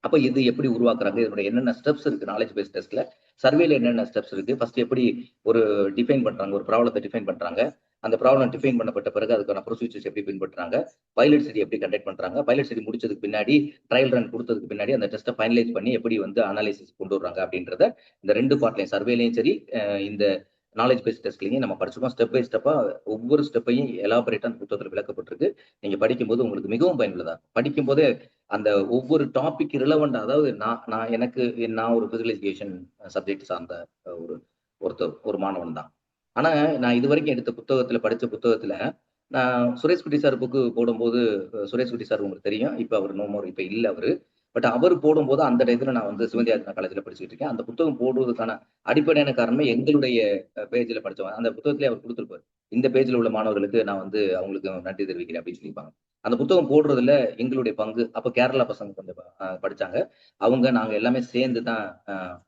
அப்ப இது எப்படி உருவாக்குறாங்க, இதனுடைய என்னென்ன ஸ்டெப்ஸ் இருக்கு நாலேஜ் பேஸ்ட் டெஸ்ட்ல, சர்வேல என்னென்ன ஸ்டெப்ஸ் இருக்கு, ஃபர்ஸ்ட் எப்படி ஒரு டிஃபைன் பண்றாங்க, ஒரு ப்ராப்ளத்தை டிஃபைன் பண்றாங்க, அந்த ப்ராப்ளம் டிஃபைன் பண்ணப்பட்ட பிறகு அதுக்கான ப்ரொசீஜர்ஸ் எப்படி பின்பற்றாங்க, பைலட் ஸ்டடி எப்படி கண்டக்ட் பண்றாங்க, பைலட் ஸ்டடி முடிச்சதுக்கு பின்னாடி ட்ரையல் ரன் கொடுத்ததுக்கு பின்னாடி அந்த டெஸ்ட்டை ஃபைனலைஸ் பண்ணி எப்படி வந்து அனாலிசிஸ் கொண்டு வர்றாங்க அப்படின்றத இந்த 2 பார்ட்லையும் சர்வேலையும் சரி இந்த நாலேஜ் பேஸ்ட் டெஸ்ட்லையும் நம்ம படிச்சிருக்கோம். ஸ்டெப் பை ஸ்டெப்பா ஒவ்வொரு ஸ்டெப்பையும் எலாபரேட்டா அந்த புத்தகத்தில் விளக்கப்பட்டிருக்கு. நீங்க படிக்கும்போது உங்களுக்கு மிகவும் பயனுள்ளதா படிக்கும் போதே அந்த ஒவ்வொரு டாபிக் ரிலவெண்ட், அதாவது நான் ஒரு பிசிக்கல் எஜுகேஷன் சப்ஜெக்ட் சார்ந்த ஒரு ஒரு மாணவன் தான். ஆனா நான் இது வரைக்கும் எடுத்த புத்தகத்துல படிச்ச புத்தகத்துல நான் சுரேஷ் குட்டி சார் புக்கு போடும்போது, சுரேஷ் குட்டி சார் உங்களுக்கு தெரியும், இப்ப அவர் நோ மோர், இப்ப இல்ல அவரு. பட் அவர் போடும்போது அந்த டயத்துல நான் வந்து சிவந்தியாத்மா காலேஜ்ல படிச்சுட்டு இருக்கேன். அந்த புத்தகம் போடுவதற்கான அடிப்படையான காரணமே எங்களுடைய பேஜ்ல படிச்சவங்க அந்த புத்தகத்திலே அவர் கொடுத்திருப்பாரு. இந்த பேஜ்ல உள்ள மாணவர்களுக்கு நான் வந்து அவங்களுக்கு நன்றி தெரிவிக்கிறேன் அப்படின்னு சொல்லியிருப்பாங்க. அந்த புத்தகம் போடுறதுல எங்களுடைய பங்கு, அப்ப கேரளா பசங்க கொஞ்சம் படிச்சாங்க. நாங்க எல்லாமே சேர்ந்து தான்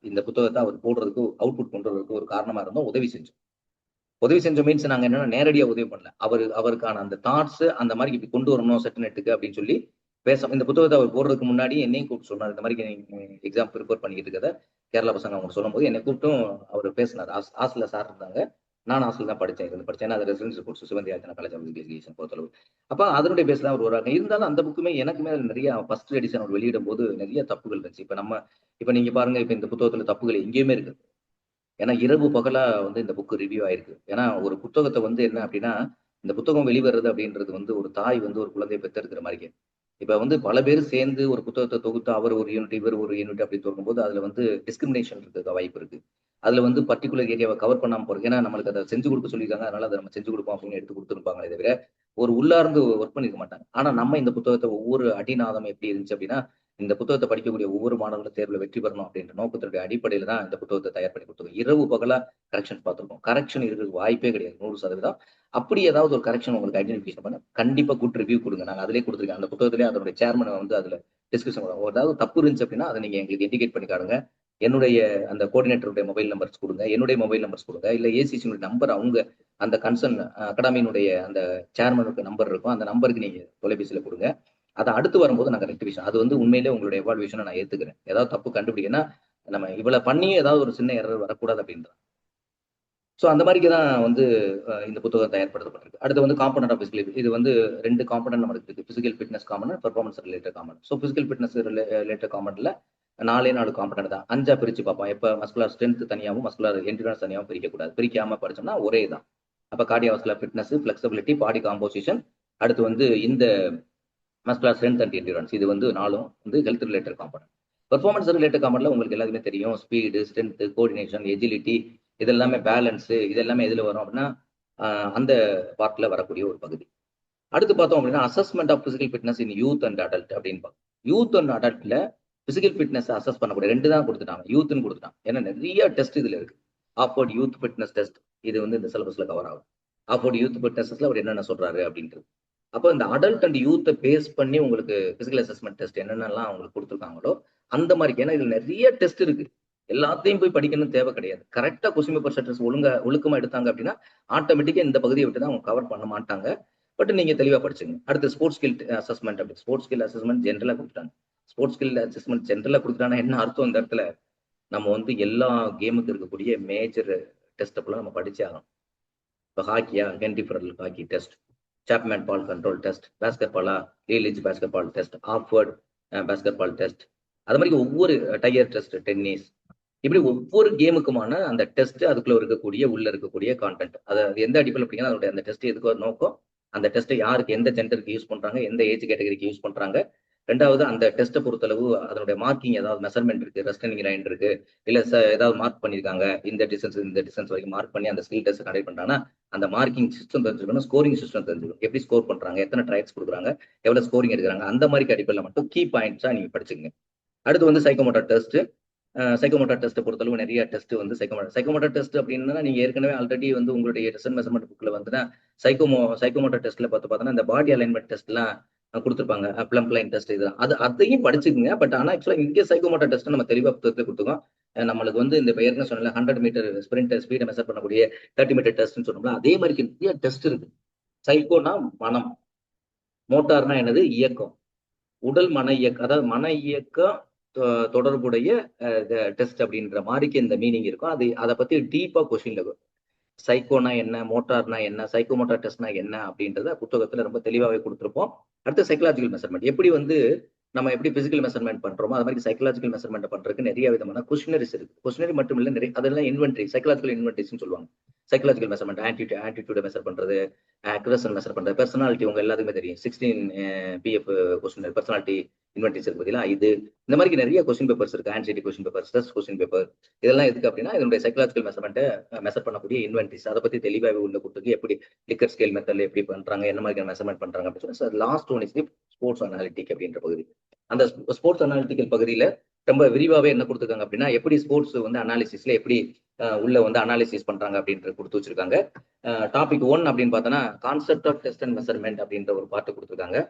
இந்த புத்தகத்தை அவர் போடுறதுக்கு அவுட்புட் கொண்டு வரதுக்கு ஒரு காரணமா இருந்தோம். உதவி செஞ்சோம். உதவி செஞ்ச மீன்ஸ் நாங்க என்னன்னா நேரடியா உதவி பண்ணல. அவருக்கான அந்த தாட்ஸ் அந்த மாதிரி இப்படி கொண்டு வரணும் செட்டினெட்டுக்கு அப்படின்னு சொல்லி இந்த புத்தகத்தை அவர் போடுறதுக்கு முன்னாடி என்னையும் கூப்பிட்டு சொன்னார். இந்த மாதிரி எக்ஸாம் ப்ரிப்பேர் பண்ணிக்கிட்டு இருக்கத கேரளா பசங்க அவங்க சொல்லும்போது என்னை கூப்பிட்டும் அவர் பேசினார். ஹாஸ்டல்ல சார் இருந்தாங்க. நான் ஹாஸ்டல் தான் படிச்சேன். ஏன்னா அது residency course Sivanthi Archana college of education பொறுத்தளவு. அப்ப அதனுடைய பேஸ் தான் அவர் வராங்க. இருந்தாலும் அந்த புக்குமே எனக்குமே அதுல நிறைய ஃபர்ஸ்ட் எடிஷன் அவர் வெளியிடும் போது நிறைய தப்புகள் இருந்துச்சு. இப்ப நீங்க பாருங்க, இப்ப இந்த புத்தகத்துல தப்புகள் எங்கேயுமே இருக்கு. ஏன்னா இரவு பகலா வந்து இந்த புக் ரிவ்யூ ஆயிருக்கு. ஏன்னா ஒரு புத்தகத்தை வந்து என்ன அப்படின்னா, இந்த புத்தகம் வெளிவருது அப்படின்றது வந்து ஒரு தாய் வந்து ஒரு குழந்தையை பெத்தெடுக்கிற மாதிரி. இப்ப வந்து பல பேர் சேர்ந்து ஒரு புத்தகத்தை தொகுத்து அவர் ஒரு யூனிட் இவர் ஒரு யூனிட் அப்படி தொகுக்கும்போது அதுல வந்து டிஸ்கிரிமினேஷன் இருக்க வாய்ப்பு இருக்கு. அதுல வந்து பர்டிகுலர் ஏரியாவை கவர் பண்ணாம போறது. ஏன்னா நம்மளுக்கு அதை செஞ்சு கொடுக்க சொல்லியிருக்காங்க, அதனால அதை நம்ம செஞ்சு கொடுப்போம் அப்படின்னு எடுத்து கொடுத்துருப்பாங்களே தவிர ஒரு உள்ளார்ந்து ஒர்க் பண்ணிருக்க மாட்டாங்க. ஆனா நம்ம இந்த புத்தகத்தை ஒவ்வொரு அடிநாதம் எப்படி இருந்துச்சு அப்படின்னா, இந்த புத்தகத்தை படிக்கக்கூடிய ஒவ்வொரு மாணவர்களும் தேர்வுல வெற்றி பெறணும் அப்படின்ற நோக்கத்தினுடைய அடிப்படையில தான் இந்த புத்தகத்தை தயார் பண்ணி கொடுத்துருக்கோம். இரவு பகலா கரெக்ஷன் பார்த்திருக்கோம். கரெக்ஷன் இருக்கிறதுக்கு வாய்ப்பே கிடையாது 100%. அப்படி ஏதாவது ஒரு கரெக்ஷன் உங்களுக்கு ஐடென்டிஃபிகேஷன் பண்ண கண்டிப்பா குட் ரிவ்யூ கொடுங்க. நாங்க அதிலே கொடுத்துருக்கேன். அந்த புத்தகத்திலே அதனுடைய சேர்மனை வந்து அதுல டிஸ்கஷன் பண்ணுவோம். ஏதாவது தப்பு இருந்துச்சு அப்படின்னா அதை நீங்க எங்களுக்கு இண்டிகேட் பண்ணி காடுங்க. என்னுடைய அந்த கோஆர்டினேட்டருடைய மொபைல் நம்பர்ஸ் கொடுங்க, என்னுடைய மொபைல் நம்பர்ஸ் கொடுங்க, இல்ல ஏசிசியுடைய நம்பர் அவங்க அந்த கன்சர்ன் அகாடமியினுடைய அந்த சேர்மனுக்கு நம்பர் இருக்கும், அந்த நம்பருக்கு நீங்க தொலைபேசியில கொடுங்க. அதை அடுத்து வரும்போது நாங்க ரெக்டிஃபிகேஷன் அது வந்து உண்மையிலே உங்களுடைய எவால்வேஷனை நான் ஏத்துக்கிறேன். ஏதாவது தப்பு கண்டுபிடிக்கன்னா நம்ம இவ்வளவு பண்ணி ஏதாவது ஒரு சின்ன எரர் வரக்கூடாது அப்படின்றது. ஸோ அந்த மாதிரிக்கு தான் வந்து இந்த புத்தகம் தயார்படுத்தப்பட்டிருக்கு. அடுத்து வந்து காம்பனன்ட் ஆஃப் பிசிக்கல், இது வந்து 2 காம்பனன்ட் நமக்கு இருக்கு. Physical fitness component, performance related component. So physical fitness related காம்பனன்ட்ல 4 காம்பனன்ட் தான். 5 பிரிச்சு பார்ப்போம். எப்ப மஸ்குலர் ஸ்ட்ரென்த் தனியாகவும் மஸ்குலர் என்ட்ரன்ஸ் தனியாகவும் பிரிக்கக்கூடாது. பிரிக்காம படிச்சோம்னா ஒரே தான். அப்ப cardiovascular fitness, flexibility, body composition, அடுத்து வந்து இந்த மஸ்குலர் ஸ்ட்ரென்த் அண்ட் என்ட்ரன்ஸ், இது வந்து 4 வந்து health related component. Performance related காம்பனன்ட்ல உங்களுக்கு எல்லாருமே தெரியும், ஸ்பீடு, ஸ்ட்ரென்த், கோஆர்டினேஷன், எஜிலிட்டி, இதெல்லாமே பேலன்ஸ், இதெல்லாமே எதுல வரும் அப்படின்னா அந்த பார்ட்ல வரக்கூடிய ஒரு பகுதி. அடுத்து பார்த்தோம் அப்படின்னா assessment of physical fitness in youth and adult அப்படின்னு பார்ப்போம். யூத் அண்ட் அடல்ட்ல பிசிக்கல் ஃபிட்னஸ் அசஸ் பண்ணக்கூடிய 2 தான் கொடுத்துட்டாங்க. யூத்னு கொடுத்துட்டாங்க. ஏன்னா நிறைய டெஸ்ட் இதுல இருக்கு. ஆஃபோர்ட் யூத் ஃபிட்னஸ் டெஸ்ட், இது வந்து இந்த சிலபஸ்ல கவர் ஆகும். ஆஃபோர்ட் யூத் ஃபிட்னஸ்ல அவர் என்னென்ன சொல்றாரு அப்படின்றது. அப்போ இந்த அடல்ட் அண்ட் யூத்தை பேஸ் பண்ணி உங்களுக்கு பிசிக்கல் அசஸ்மெண்ட் டெஸ்ட் என்னென்னலாம் உங்களுக்கு கொடுத்துருக்காங்களோ அந்த மாதிரி. ஏன்னா இதுல நிறைய டெஸ்ட் இருக்கு. எல்லாத்தையும் போய் படிக்கணும்னு தேவை கிடையாது. கரெக்டா கொஸ்டின் பேப்பர் செட்டர்ஸ் ஒழுக்கமா எடுத்தாங்க அப்படின்னா ஆட்டோமேட்டிக்கா இந்த பகுதியை விட்டு தான் அவங்க கவர் பண்ண மாட்டாங்க. பட் நீங்க தெளிவா படிச்சுங்க. அடுத்து ஸ்போர்ட்ஸ் ஸ்கில் அசஸ்மெண்ட். அப்படி ஸ்போர்ட்ஸ் ஸ்கில் அசஸ்மெண்ட் ஜென்ரலா கொடுத்துட்டாங்க. ஸ்போர்ட்ஸ் ஸ்கில் அசஸ்மெண்ட் ஜென்ரலா கொடுத்துட்டாங்கன்னா என்ன அர்த்தம்? இந்த இடத்துல நம்ம வந்து எல்லா கேமுக்கு இருக்கக்கூடிய மேஜர் டெஸ்ட் அப்பெல்லாம் நம்ம படிச்சே ஆகணும். இப்போ ஹாக்கியா, Henry Friel hockey test, Chapman ball control test, பேஸ்கெட் பாலா, லீலிஜ் பேஸ்கெட் பால் டெஸ்ட், ஆஃப்வர்ட் பேஸ்கெட் பால் டெஸ்ட், அது மாதிரி ஒவ்வொரு டயர் டெஸ்ட், டென்னிஸ், இப்படி ஒவ்வொரு கேமுக்குமான அந்த டெஸ்ட், அதுக்குள்ள இருக்கக்கூடிய உள்ள இருக்கக்கூடிய கான்டென்ட், அது எந்த அடிப்படையில் அப்படிங்கன்னா அதோட அந்த டெஸ்ட் எதுக்கு ஒரு நோக்கம், அந்த டெஸ்ட்டை யாருக்கு எந்த ஜெண்டருக்கு யூஸ் பண்றாங்க, எந்த ஏஜ் கேட்டகரிக்கு யூஸ் பண்றாங்க, ரெண்டாவது அந்த டெஸ்ட்டை பொறுத்தளவு அதனுடைய மார்க்கிங் ஏதாவது மெஷர்மெண்ட் இருக்கு, ரெஸ்டனிங் லைன் இருக்கு, இல்ல ஏதாவது மார்க் பண்ணிருக்காங்க, இந்த டிஸ்டன்ஸ் வரைக்கும் மார்க் பண்ணி அந்த ஸ்கில் டெஸ்ட் கண்டக்ட் பண்றாங்கன்னா அந்த மார்க்கிங் சிஸ்டம் தெரிஞ்சுக்கணும், ஸ்கோரிங் சிஸ்டம் தெரிஞ்சுக்கணும், எப்படி ஸ்கோர் பண்றாங்க, எத்தனை ட்ரைக்ஸ் கொடுக்குறாங்க, எவ்வளவு ஸ்கோரிங் எடுக்கிறாங்க, அந்த மாதிரி அடிப்படையில் மட்டும் கீ பாயிண்ட்ஸா நீங்க படிச்சுங்க. அடுத்து வந்து சைக்கோமோட்டர் டெஸ்ட். சைக்கோமோட்டர் டெஸ்ட் பொறுத்தளவு நிறைய டெஸ்ட் வந்து சைக்கோமோட்டர் டெஸ்ட் அப்படின்னா நீங்க ஏற்கனவே ஆல்ரெடி வந்து உங்களுடைய டெஸ்ட் மெஷர்மெண்ட் புக்ல வந்துன்னா சைக்கோமோட்டர் டெஸ்ட்ல பார்த்தோன்னா இந்த பாடி அலைன்மெண்ட் டெஸ்ட் எல்லாம் கொடுத்துருப்பாங்க. பிளம் லைன் டெஸ்ட், இது அதையும் படிச்சுக்குங்க. பட் ஆனா ஆக்சுவலா இங்கே சைக்கோமோட்டர் டெஸ்ட் நம்ம தெளிவா புத்தகத்தை கொடுத்துக்கோம். நம்மளுக்கு வந்து இந்த ஏற்கனவே சொன்ன 100 மீட்டர் ஸ்பிரிண்ட் ஸ்பீடை மெஷர் பண்ணக்கூடிய 30 மீட்டர் டெஸ்ட்னு சொன்னோம்னா அதே மாதிரி நிறைய டெஸ்ட் இருக்கு. சைக்கோனா மனம், மோட்டார்னா என்னது, இயக்கம், உடல் மன இயக்கம், அதாவது மன இயக்கம் தொடர்புடைய டெஸ்ட் அப்படின்ற மாதிரிக்கு இந்த மீனிங் இருக்கும். அதை பத்தி டீப்பா கொஸ்டின்ல சைக்கோனா என்ன, மோட்டார்னா என்ன, சைக்கோமோட்டார் டெஸ்ட்னா என்ன அப்படின்றத புத்தகத்துல ரொம்ப தெளிவாகவே கொடுத்துருப்போம். அடுத்து சைக்கலாஜிக்கல் மெஷர்மெண்ட், எப்படி வந்து நம்ம எப்படி பிசிக்கல் மெஷர்மெண்ட் பண்றோமோ அது மாதிரி சைக்கலாஜிக்கல் மெஷர்மெண்ட் பண்றதுக்கு நிறைய விதமான கொஸ்டினரிஸ் இருக்கு. கொஸ்டினரி மட்டும் இல்ல, நிறைய அதெல்லாம் இன்வென்ட்ரி, சைக்கலாஜிக்கல் இன்வென்ட்ரிஸ்னு சொல்லுவாங்க. சைக்கலாஜிக்கல் மெஷர்மெண்ட், ஆட்டிடியூட மெஷர் பண்றது, அக்ரஷன் மெஷர் பண்றது, பர்சனாலிட்டி உங்க எல்லாத்துக்குமே தெரியும். 16 பிஎஃப் கொஸ்டின் பர்சனாலிட்டி இன்வென்ட்ரிஸ் இருக்கு பார்த்தீங்களா, இது இந்த மாதிரி நிறைய கொஸ்டின் பேப்பர்ஸ் இருக்கு. Anxiety question paper, stress question paper, இதெல்லாம் எதுக்கு அப்படின்னா இதனுடைய சைக்கலாஜிக்கல் மெஷர்மெண்ட்டை மெஷர் பண்ணக்கூடிய இன்வென்ட்ரிஸ், அதை பத்தி தெளிவாகவே உள்ள கொடுத்துருக்கு. எப்படி லிக்கர் ஸ்கேல் மெத்தட்ல எப்படி பண்றாங்க, என்ன மாதிரி மெஷர்மெண்ட் பண்றாங்க அப்படின்னு சொல்லி last one is the sports analytic அப்படின்ற பகுதி. அந்த ஸ்போர்ட்ஸ் அனாலிட்டிக்கல் பகுதியில ரொம்ப விரிவாகவே என்ன கொடுத்துருக்காங்க அப்படின்னா எப்படி ஸ்போர்ட்ஸ் வந்து அனாலிசிஸ்ல எப்படி உள்ள வந்து அனாலிசிஸ் பண்றாங்க அப்படின்ற கொடுத்து வச்சிருக்காங்க. டாபிக் 1 அப்படின்னு பார்த்தோன்னா concept of test and measurement அப்படின்ற ஒரு பார்ட் கொடுத்துருக்காங்க.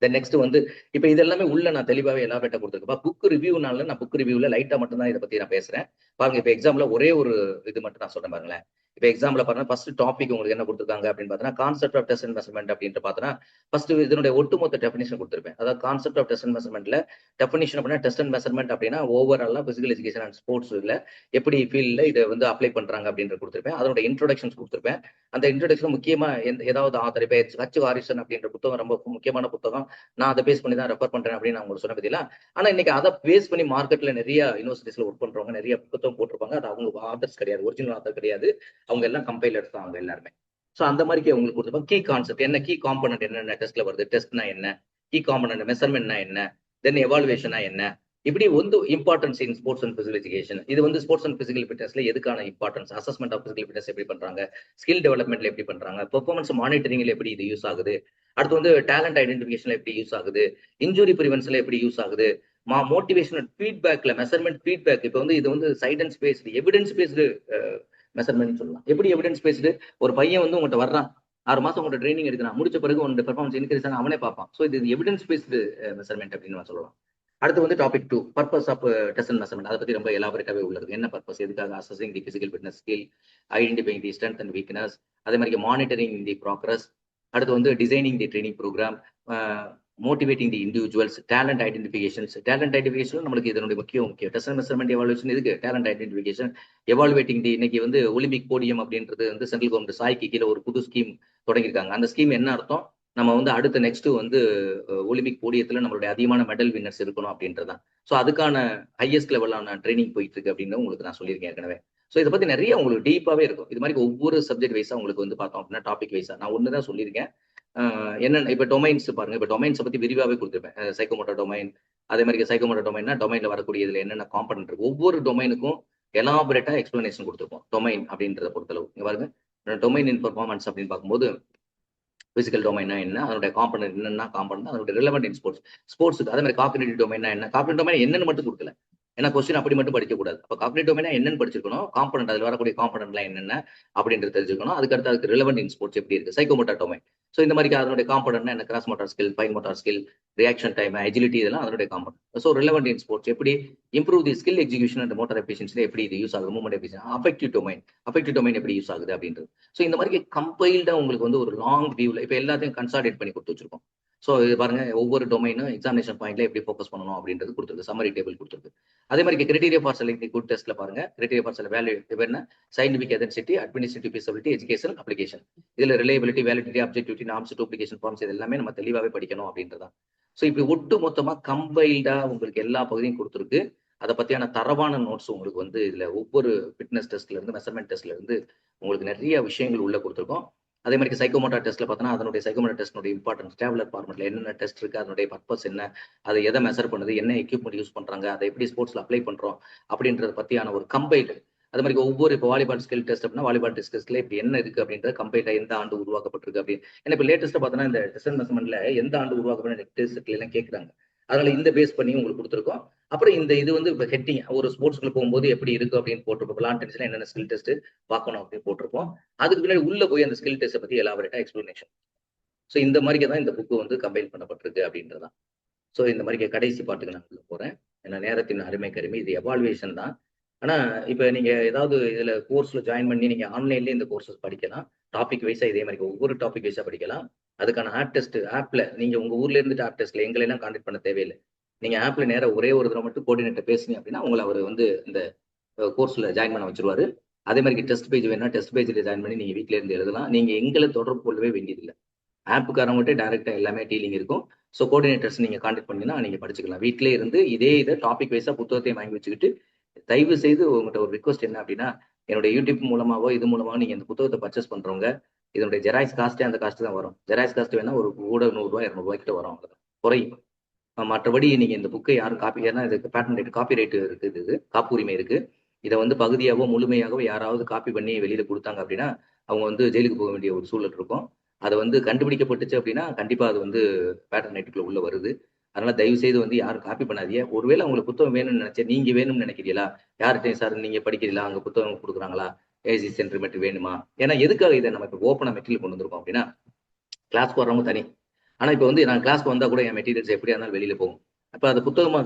தென் நெக்ஸ்ட் வந்து இப்ப இது எல்லாமே உள்ள நான் தெளிவாவே எலாபரேட்டா கொடுத்துருக்கேன். புக் ரிவ்யூனால நான் புக் ரிவ்யூல லைட்டா மட்டும் தான் இதை பத்தி நான் பேசுறேன். பாருங்க, இப்ப எக்ஸாம்ல ஒரே ஒரு இது மட்டும் நான் சொல்றேன் பாருங்களேன். இப்ப எக்ஸாம்ல பாருங்க, ஃபர்ஸ்ட் டாபிக் உங்களுக்கு என்ன கொடுத்துருக்காங்க அப்படின்னு பார்த்தீங்கன்னா concept of test and measurement அப்படின்ட்டு பார்த்தோன்னா ஃபர்ஸ்ட் இதனுடைய ஒட்டுமொத்த டெஃபினிஷன் கொடுத்துருப்பேன். அதாவது கான்செப்ட் ஆஃப் டெஸ்ட் அண்ட் மெஷர்மெண்ட்ல டெஃபினிஷன் அப்படின்னா டெஸ்ட் அண்ட் மெஷர்மெண்ட் அப்படின்னா ஓவராலா பிசிக்கல் எஜுகேஷன் அண்ட் ஸ்போர்ட்ஸ்ல எப்படி ஃபீல்ட்ல இதை வந்து அப்ளை பண்றாங்க அப்படின்ற கொடுத்துருப்பேன். அதோட இன்ட்ரோடக்ஷன்ஸ் கொடுத்துருப்பேன். அந்த இன்ட்ரோடக்ஷன் முக்கியமா ஏதாவது ஆத்தர் இப்ப ஹச் ஹாரிசன் அப்படின்ற புத்தகம் ரொம்ப முக்கியமான புத்தகம். நான் அதை பேஸ் பண்ணி தான் ரெஃபர் பண்றேன் அப்படின்னு நான் உங்களுக்கு சொன்ன பத்தியில. ஆனா இன்னைக்கு அதை பேஸ் பண்ணி மார்க்கெட்ல நிறைய யூனிவர்சிட்டிஸ்ல ஒர்க் பண்றவங்க நிறைய புத்தகம் போட்டிருப்பாங்க. அது அவங்க ஆத்தர்ஸ் கிடையாது, ஒரிஜினல் ஆத்தர் கிடையாது. அவங்க எல்லாம் கம்பைலர்ஸ் தான் அவங்க எல்லாருமே. ஸோ அந்த மாதிரி உங்களுக்கு கொடுத்துருப்பாங்க. கீ கான்செப்ட் என்ன, கீ காம்பனன்ட் என்னென்ன டெஸ்ட்ல வருது, டெஸ்ட்னா என்ன, கீ காம்பனன்ட் மெஷர்மெண்ட்னா என்ன, தென் எவாலுவேஷனா என்ன, இப்படி வந்து importance in sports and physical education. இது வந்து ஸ்போர்ட்ஸ் அண்ட் பிசிக்கல் ஃபிட்னஸ்ல எதுக்கான importance, assessment of physical fitness எப்படி பண்றாங்க, ஸ்கில் டெவலப்மெண்ட்ல எப்படி பண்றாங்க, பெர்ஃபார்மன்ஸ் மானிட்டரிங்ல எப்படி இது யூஸ் ஆகுது, அடுத்து வந்து டேலண்ட் ஐடென்டிஃபிகேஷன்ல எப்படி யூஸ் ஆகுது, இன்ஜுரி ப்ரிவென்ஷன்ல எப்படி யூஸ் ஆகுது, மோட்டிவேஷனல் ஃபீட்பேக்ல மெஷர்மெண்ட் ஃபீட்பேக். இப்போ வந்து இது வந்து சைடன்ஸ் பேஸ்டு எவிடன்ஸ் பேஸ்டு மெஷர்மெண்ட் சொல்லலாம். எப்படி எவிடன்ஸ் பேஸ்டு, ஒரு பையன் வந்து உங்கள்கிட்ட வர்றான், 6 மாசம் உங்கள்கிட்ட ட்ரைனிங் எடுக்கிறான், முடிச்ச பிறகு உங்களோட பெர்ஃபார்மன்ஸ் இன்க்ரீஸ் ஆகும் அவனே பார்ப்பான். ஸோ இது எவிடன்ஸ் பேஸ்டு மெஷர்மெண்ட் அப்படின்னு சொல்லலாம். அடுத்து வந்து topic 2 purpose of test and measurement. அதை பத்தி ரொம்ப எலாபரேட்டாவே உள்ளது. என்ன பர்பஸ், எதுக்காக, assessing the physical fitness skill, identifying the strength and weakness, அதே மாதிரி மானிட்டரிங் தி ப்ராக்ரஸ், அடுத்து வந்து designing the training program, motivating the individuals, talent identifications. Talent identification நம்மளுக்கு இதனுடைய முக்கியம் டெஸ்ட் அண்ட் மெஷர்மெண்ட் எவாலுவேஷன் இதுக்கு டேலண்ட் ஐடென்டிஃபிகேஷன், எவாலுவேட்டிங் தி. இன்னைக்கு வந்து ஒலிம்பிக் போடியம் அப்படின்றது வந்து சென்ட்ரல் கவர்மெண்ட் சாய்க்கு கீழே ஒரு புது ஸ்கீம் தொடங்கியிருக்காங்க. அந்த ஸ்கீம் என்ன அர்த்தம், நம்ம வந்து அடுத்த நெக்ஸ்ட் வந்து ஒலிம்பிக் போடியத்துல நம்மளுடைய அதிகமான மெடல் வின்னர்ஸ் இருக்கணும் அப்படின்றதான். ஸோ அதுக்கான ஹையஸ்ட் லெவலான ட்ரைனிங் போயிட்டு இருக்கு அப்படின்னு உங்களுக்கு நான் சொல்லியிருக்கேன் ஏற்கனவே. ஸோ இதை பத்தி நிறைய உங்களுக்கு டீப்பாவே இருக்கும். இது மாதிரி ஒவ்வொரு சப்ஜெக்ட் வைஸா உங்களுக்கு வந்து பார்த்தோம் அப்படின்னா டாபிக் வைஸா நான் ஒண்ணுதான் சொல்லியிருக்கேன். என்னென்ன இப்ப டொமைன்ஸ் பாருங்க, இப்ப டொமைன்ஸ் பத்தி விரிவாவே கொடுத்துருப்பேன். சைக்கோமோட்டர் டொமைன், அதே மாதிரி சைக்கோமோட்டர் டொமைன்னா டொமைன்ல வரக்கூடிய இதுல என்னென்ன காம்பனன்ட் இருக்கு, ஒவ்வொரு டொமைனுக்கும் எலாபரேட்டா எக்ஸ்பிளனேஷன் கொடுத்துருப்போம். டொமைன் அப்படின்றத பொறுத்தளவு இங்க பாருங்க, டொமைன் இன் பெர்ஃபார்மன்ஸ் அப்படின்னு பார்க்கும்போது பிசிக்கல் டொமைனா என்ன, அதனுடைய காம்பனன்ட் என்னென்ன காம்பனன்ட், அதனுடைய ரிலவெண்ட் இன் ஸ்போர்ட்ஸ், ஸ்போர்ட்ஸுக்கு. அதே மாதிரி காக்னிட்டிவ் டொமைனா என்ன, காக்னிட்டிவ் டொமைன் என்னன்னு மட்டும் கொடுக்கல. ஏன்னா கொஸ்டின் அப்படி மட்டும் படிக்க கூடாது. அப்ப காக்னிட்டிவ் டொமைனா என்னன்னு படிச்சிருக்கணும், காம்பனன்ட் அதில் வரக்கூடிய காம்பனன்ட்லாம் என்னென்ன அப்படின்றது தெரிஞ்சுக்கணும். அதுக்கடுத்து அதுக்கு ரிலவெண்ட் இன் ஸ்போர்ட்ஸ் எப்படி இருக்கு, சைக்கோமோட்டார் டொமைன். ஸோ இந்த மாதிரி அதனுடைய காம்பனன்ட்னா என்ன, gross motor skill, fine motor skill, reaction time, agility, இதெல்லாம் அதனுடைய component. So relevant in sports எப்படி improve the skill execution and motor efficiency எப்படி இது யூஸ் ஆகுது, மூவ்மெண்ட் எஃபிஷியன்சி, அஃபெக்டிவ் டொமைன் எப்படி யூஸ் ஆகுது அப்படின்றது. ஸோ இந்த மாதிரி கம்பைல்டா உங்களுக்கு வந்து ஒரு லாங் வியூல இப்ப எல்லாத்தையும் கன்சாலிடேட் பண்ணி கொடுத்து வச்சிருக்கோம். ஸோ இது பாருங்க, ஒவ்வொரு டொமைனும் எக்ஸாமினேஷன் பாயிண்ட்ல எப்படி ஃபோக்கஸ் பண்ணணும் அப்படின்றது கொடுத்துருக்கு, சம்மரி டேபிள் கொடுத்துருக்கு. அதே மாதிரி கிரைட்டீரியா ஃபார் செலக்டிங் குட் டெஸ்ட்ல பாருங்க, கிரைட்டீரியா ஃபார் செலக்ட் வேல்யூ என்ன, scientific authenticity, administrative feasibility, education application. இதுல reliability, validity, objectivity, norms, duplication forms, இது எல்லாமே நம்ம தெளிவாகவே படிக்கணும் அப்படின்றதான். ஸோ இப்படி ஒட்டு மொத்தமா கம்பைல்டா உங்களுக்கு எல்லா பகுதியும் கொடுத்துருக்கு. அதை பத்தியான தரவான நோட்ஸ் உங்களுக்கு வந்து இதுல ஒவ்வொரு ஃபிட்னஸ் டெஸ்ட்ல இருந்து மெஷர்மெண்ட் டெஸ்ட்ல இருந்து உங்களுக்கு நிறைய விஷயங்கள் உள்ள கொடுத்துருக்கோம். அதே மாதிரி சைக்கோமோட்டார் டெஸ்ட்ல பார்த்தோன்னா அதனுடைய சைக்கோமோட்டார் டெஸ்ட்னுடைய இம்பார்ட்டன்ஸ், டேப்லெட் ஃபார்மெட்ல என்னென்ன டெஸ்ட் இருக்கு, அதனுடைய பர்பஸ் என்ன, அதை எதை மெஷர் பண்ணுது, என்ன எக்யூப்மெண்ட் யூஸ் பண்றாங்க, அதை எப்படி ஸ்போர்ட்ஸ்ல அப்ளை பண்றோம் அப்படின்றத பத்தியான ஒரு கம்பைல்டு. அதே மாதிரி ஒவ்வொரு இப்போ வாலிபால் ஸ்கில் டெஸ்ட் அப்படின்னா வாலிபால் டெஸ்ட்ல இப்படி என்ன இருக்கு அப்படின்ற கம்பைல்டா எந்த ஆண்டு உருவாக்கப்பட்டிருக்கு அப்படின்னு. ஏன்னா இப்போ லேட்டஸ்டா பார்த்தோன்னா இந்த டெஸ்ட் அண்ட் மெஷர்மெண்ட்ல எந்த ஆண்டு உருவாக்கப்பட்ட டெஸ்ட் எல்லாம் கேட்குறாங்க. அதனால இந்த பேஸ் பண்ணி உங்களுக்கு கொடுத்துருக்கோம். அப்புறம் இந்த இது வந்து இப்போ ஹெட்டிங் ஒரு ஸ்போர்ட்ஸ்க்குள்ள போகும்போது எப்படி இருக்கு அப்படின்னு போட்டிருப்போம். லான் டென்னிஸ்ல என்னென்ன ஸ்கில் டெஸ்ட் பார்க்கணும் அப்படின்னு போட்டிருப்போம். அதுக்கு பின்னாடி உள்ள போய் அந்த ஸ்கில் டெஸ்ட்டை பத்தி எலாபரேட்டா எக்ஸ்பிளனேஷன். ஸோ இந்த மாதிரி தான் இந்த புக்கு வந்து கம்பைல் பண்ணப்பட்டிருக்கு அப்படின்றதான். ஸோ இந்த மாதிரி கடைசி பாட்டுக்கு நான் உள்ள போறேன். ஏன்னா நேரத்தின் அருமை கருமை, இது எவால்வேஷன் தான். ஆனா இப்ப நீங்க ஏதாவது இதுல கோர்ஸ்ல ஜாயின் பண்ணி நீங்க ஆன்லைன்லயே இந்த கோர்சஸ் படிக்கலாம். டாபிக் வைஸா இதே மாதிரி ஒவ்வொரு டாபிக் வைஸா படிக்கலாம். அதுக்கான ஆப் டெஸ்ட் ஆப்ல நீங்க உங்க ஊர்ல இருந்துட்டு ஆப் டெஸ்ட்ல எங்களை எல்லாம் கான்டாக்ட் பண்ண தேவையில்லை. நீங்க ஆப்ல நேரா ஒரே ஒரு தடவை மட்டும் கோஆர்டினேட்டர் பேசுனீங்க அப்படின்னா உங்களை அவர் வந்து இந்த கோர்ஸ்ல ஜாயின் பண்ண வச்சிருவாரு. அதே மாதிரி டெஸ்ட் பேஜ் வேணா டெஸ்ட் பேஜ்ல ஜாயின் பண்ணி நீங்க வீட்ல இருந்து எழுதலாம். நீங்க எங்களை தொடர்பு கொள்ளவே வேண்டியதில்லை. ஆப்புக்காரவங்ககிட்ட டைரக்டா எல்லாமே டீலிங் இருக்கும். ஸோ கோஆர்டினேட்டர்ஸ் நீங்க கான்டாக்ட் பண்ணினா நீங்க படிச்சுக்கலாம். வீட்டிலே இருந்து இதே இதை டாபிக் வைஸா புத்தகத்தையும் வாங்கி வச்சுக்கிட்டு, தயவு செய்து உங்கள்கிட்ட ஒரு ரிக்வஸ்ட் என்ன அப்படின்னா, என்னுடைய யூடியூப் மூலமாவோ இது மூலமாவோ நீங்க இந்த புத்தகத்தை பர்ச்சேஸ் பண்றவங்க, இதனுடைய ஜெராக்ஸ் காஸ்ட்டே அந்த காஸ்ட் தான் வரும். ஜெராக்ஸ் காஸ்ட் வேணா ஒரு கூட ₹100 ₹200 கிட்ட வரும், அவ்வளவுதான் குறையும். மற்றபடி நீங்க இந்த புக்கை யாரும் காப்பி, ஏன்னா இதுக்கு பேட்டன் ரைட் காப்பி ரைட் இருக்குது, இது காப்புரிமை இருக்கு. இதை வந்து பகுதியாவோ முழுமையாகவோ யாராவது காப்பி பண்ணி வெளியில கொடுத்தாங்க அப்படின்னா அவங்க வந்து ஜெயிலுக்கு போக வேண்டிய ஒரு சூழல் இருக்கும். அதை வந்து கண்டுபிடிக்கப்பட்டுச்சு அப்படின்னா கண்டிப்பா அது வந்து பேட்டன் ரைட்டுக்குள்ள உள்ள வருது. அதனால தயவு செய்து வந்து யாரும் காப்பி பண்ணாதீங்க. ஒருவேளை உங்களுக்கு புத்தகம் வேணும்னு நினைச்சா நீங்க வேணும்னு நினைக்கிறீங்களா? யார்கிட்டயும் சார் நீங்க படிக்கிறீங்களா? அங்க புத்தகம் கொடுக்குறாங்களா? ஏசி சென்டர் மெட்டீரியல் வேணுமா? ஏன்னா எதுக்காக இதை நம்ம இப்போ ஓப்பனா மெட்டீரியல் கொண்டு வந்திருக்கோம் அப்படின்னா, கிளாஸ் போடுறவங்க தனி. ஆனா இப்போ வந்து நான் கிளாஸ்க்கு வந்தா கூட என் மெட்டீரியல்ஸ் எப்படியா இருந்தாலும் வெளியில போகும். அப்ப அது புத்தகமா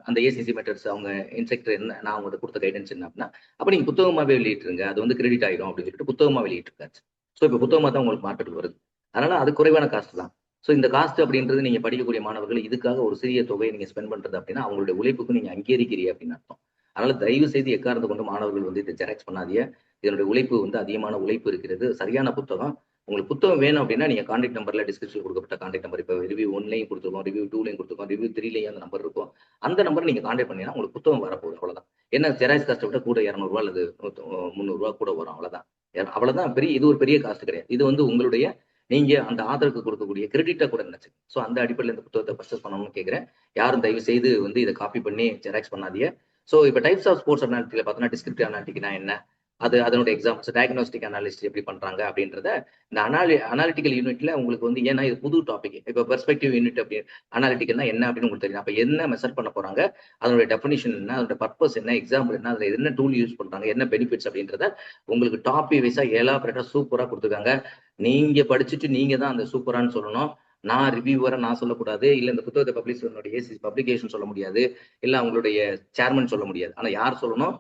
அந்த ஏசிசி மெட்டர்ஸ் அவங்க இன்ஸ்ட்ரக்டர் என்ன நான் அவங்களுக்கு கொடுத்த கைடன்ஸ் என்ன அப்படின்னா, அப்ப நீங்க புத்தகமாவே வெளியிட்டுருங்க. அது வந்து கிரெடிட் ஆயிடும் அப்படின்னு சொல்லிட்டு புத்தகமா வெளியிட்டிருக்காச்சு. ஸோ இப்போ புத்தகமா தான் உங்களுக்கு மார்க்கெட் வருது. அதனால அது குறைவான காஸ்ட் தான். ஸோ இந்த காஸ்ட் அப்படின்றது நீங்க படிக்கக்கூடிய மாணவர்கள் இதுக்காக ஒரு சிறிய தொகையை நீங்க ஸ்பெண்ட் பண்றது அப்படின்னா அவங்களுடைய உழைப்புக்கு நீங்க அங்கீகரிக்கிறீங்க அப்படின்னு அர்த்தம். அதனால தயவு செய்து எக்காரணத்தை கொண்டு மாணவர்கள் வந்து இதை ஜெராக்ஸ் பண்ணாதீங்க. இதனுடைய உழைப்பு வந்து அதிகமான உழைப்பு இருக்கிறது. சரியான புத்தகம். உங்களுக்கு புத்தகம் வேணும் அப்படின்னா நீங்க கான்டாக்ட் நம்பர்ல டிஸ்கிரிப்ஷன் கொடுக்கப்பட்ட கான்டாக்ட் நம்பர் இப்போ ரிவ்யூ 1லையும் கொடுத்துருக்கோம், ரிவ்யூ 2லையும் கொடுத்துருக்கோம், ரிவ்யூ 3லையும் அந்த நம்பர் இருக்கும். அந்த நம்பர் நீங்க கான்டாக்ட் பண்ணீங்கன்னா உங்களுக்கு புத்தகம் வரப்போகுது அவ்வளவுதான். என்ன ஜெராக்ஸ் காஸ்ட்டை விட கூட 200 அல்லது 300 கூட வரும் அவ்வளவுதான். அவ்வளவுதான் பெரிய இது ஒரு பெரிய காஸ்ட் கிடையாது. இது வந்து உங்களுடைய நீங்க அந்த ஆதரவுக்கு கொடுக்கக்கூடிய கிரெடிட்டா கூட நினைச்சு. ஸோ அந்த அடிப்படையில் இந்த புத்தகத்தை பர்ச்சேஸ் பண்ணணும்னு கேட்கிறேன். யாரும் தயவு செய்து வந்து இதை காப்பி பண்ணி ஜெராக்ஸ் பண்ணாதீங்க. ஸோ இப்போ டைப்ஸ் ஆஃப் ஸ்போர்ட்ஸ் அனாலிட்டியில பார்த்தோம்னா டிஸ்கிரிப்டிவ் அனாலிட்டிக்னா என்ன, அது அதனுடைய எக்ஸாம்பிள்ஸ் டயக்னோஸ்டிக் அனாலிஸ்ட் எப்படி பண்றாங்க அப்படின்றத இந்த அனாலிட்டிக்கல் யூனிட்ல உங்களுக்கு வந்து ஏன்னா இது புது டாபிக். இப்போ பெர்ஸ்பெக்டிவ் யூனிட் அப்படி அனாலிட்டிக்கல்னா என்ன அப்படின்னு உங்களுக்கு தெரியும். அப்ப என்ன மெஷர் பண்ண போறாங்க, அதனுடைய டெஃபினிஷன் என்ன, அதோட பர்பஸ் என்ன, எக்ஸாம்பிள் என்ன, அதுல என்ன டூல் யூஸ் பண்றாங்க, என்ன பெனிஃபிட்ஸ் அப்படின்றத உங்களுக்கு டாபிக் வைஸா எலாபரேட்டா சூப்பரா கொடுத்துருக்காங்க. நீங்க படிச்சுட்டு நீங்க தான் அந்த சூப்பரான்னு சொல்லணும். நான் ரிவ்யூவரை நான் சொல்லக்கூடாது, இல்ல இந்த புத்தகத்தை பப்ளிஷ் ஏசி பப்ளிகேஷன் சொல்ல முடியாது, இல்ல அவங்களுடைய சேர்மன் சொல்ல முடியாது. ஆனா யார் சொல்லணும்?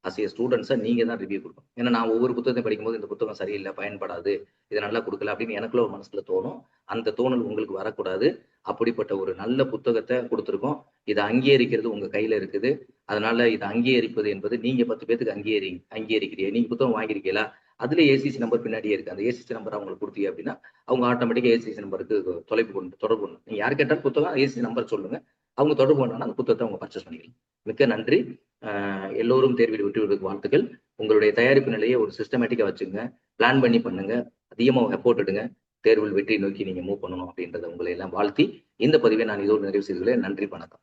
அஸ் ஏ ஸ்டூடெண்ட்ஸை நீங்க தான் ரிவ்யூ கொடுக்கணும். ஏன்னா நான் ஒவ்வொரு புத்தகத்தையும் படிக்கும்போது இந்த புத்தகம் சரியில்லை, பயன்படாது, இதை நல்லா கொடுக்கல அப்படின்னு எனக்குள்ள ஒரு மனசுல தோணும். அந்த தோணல் உங்களுக்கு வரக்கூடாது. அப்படிப்பட்ட ஒரு நல்ல புத்தகத்தை கொடுத்துருக்கோம். இதை அங்கீகரிக்கிறது உங்க கையில இருக்குது. அதனால இதை அங்கீகரிப்பது என்பது நீங்க 10 பேருக்கு அங்கீகரிக்கிறீங்க. நீங்க புத்தகம் வாங்கியிருக்கீங்களா? அதுல ஏசிசி நம்பர் பின்னாடியே இருக்கு. அந்த ஏசிசி நம்பர் அவங்களுக்கு கொடுத்தீங்க அப்படின்னா அவங்க ஆட்டோமேட்டிக்கா ஏசிசி நம்பருக்கு தொடர்பு கொண்டு நீங்க யார் கேட்டாலும் புத்தகம் ஏசிசி நம்பர் சொல்லுங்க. அவங்க தொடர்பு பண்ணாலும் அந்த புத்தகத்தை அவங்க பர்ச்சேஸ் பண்ணிக்கலாம். மிக்க நன்றி. எல்லோரும் தேர்வில் வெற்றி பெறுவதற்கு வாழ்த்துக்கள். உங்களுடைய தயாரிப்பு நிலையை ஒரு சிஸ்டமேட்டிக்கா வச்சுங்க. பிளான் பண்ணி பண்ணுங்க. அதிகமாக எஃபோர்ட் எடுங்க. தேர்வில் வெற்றி நோக்கி நீங்க மூவ் பண்ணணும் அப்படின்றத உங்களை எல்லாம் வாழ்த்தி இந்த பதிவை நான் இதோடு நிறைவு செய்துள்ளேன். நன்றி, வணக்கம்.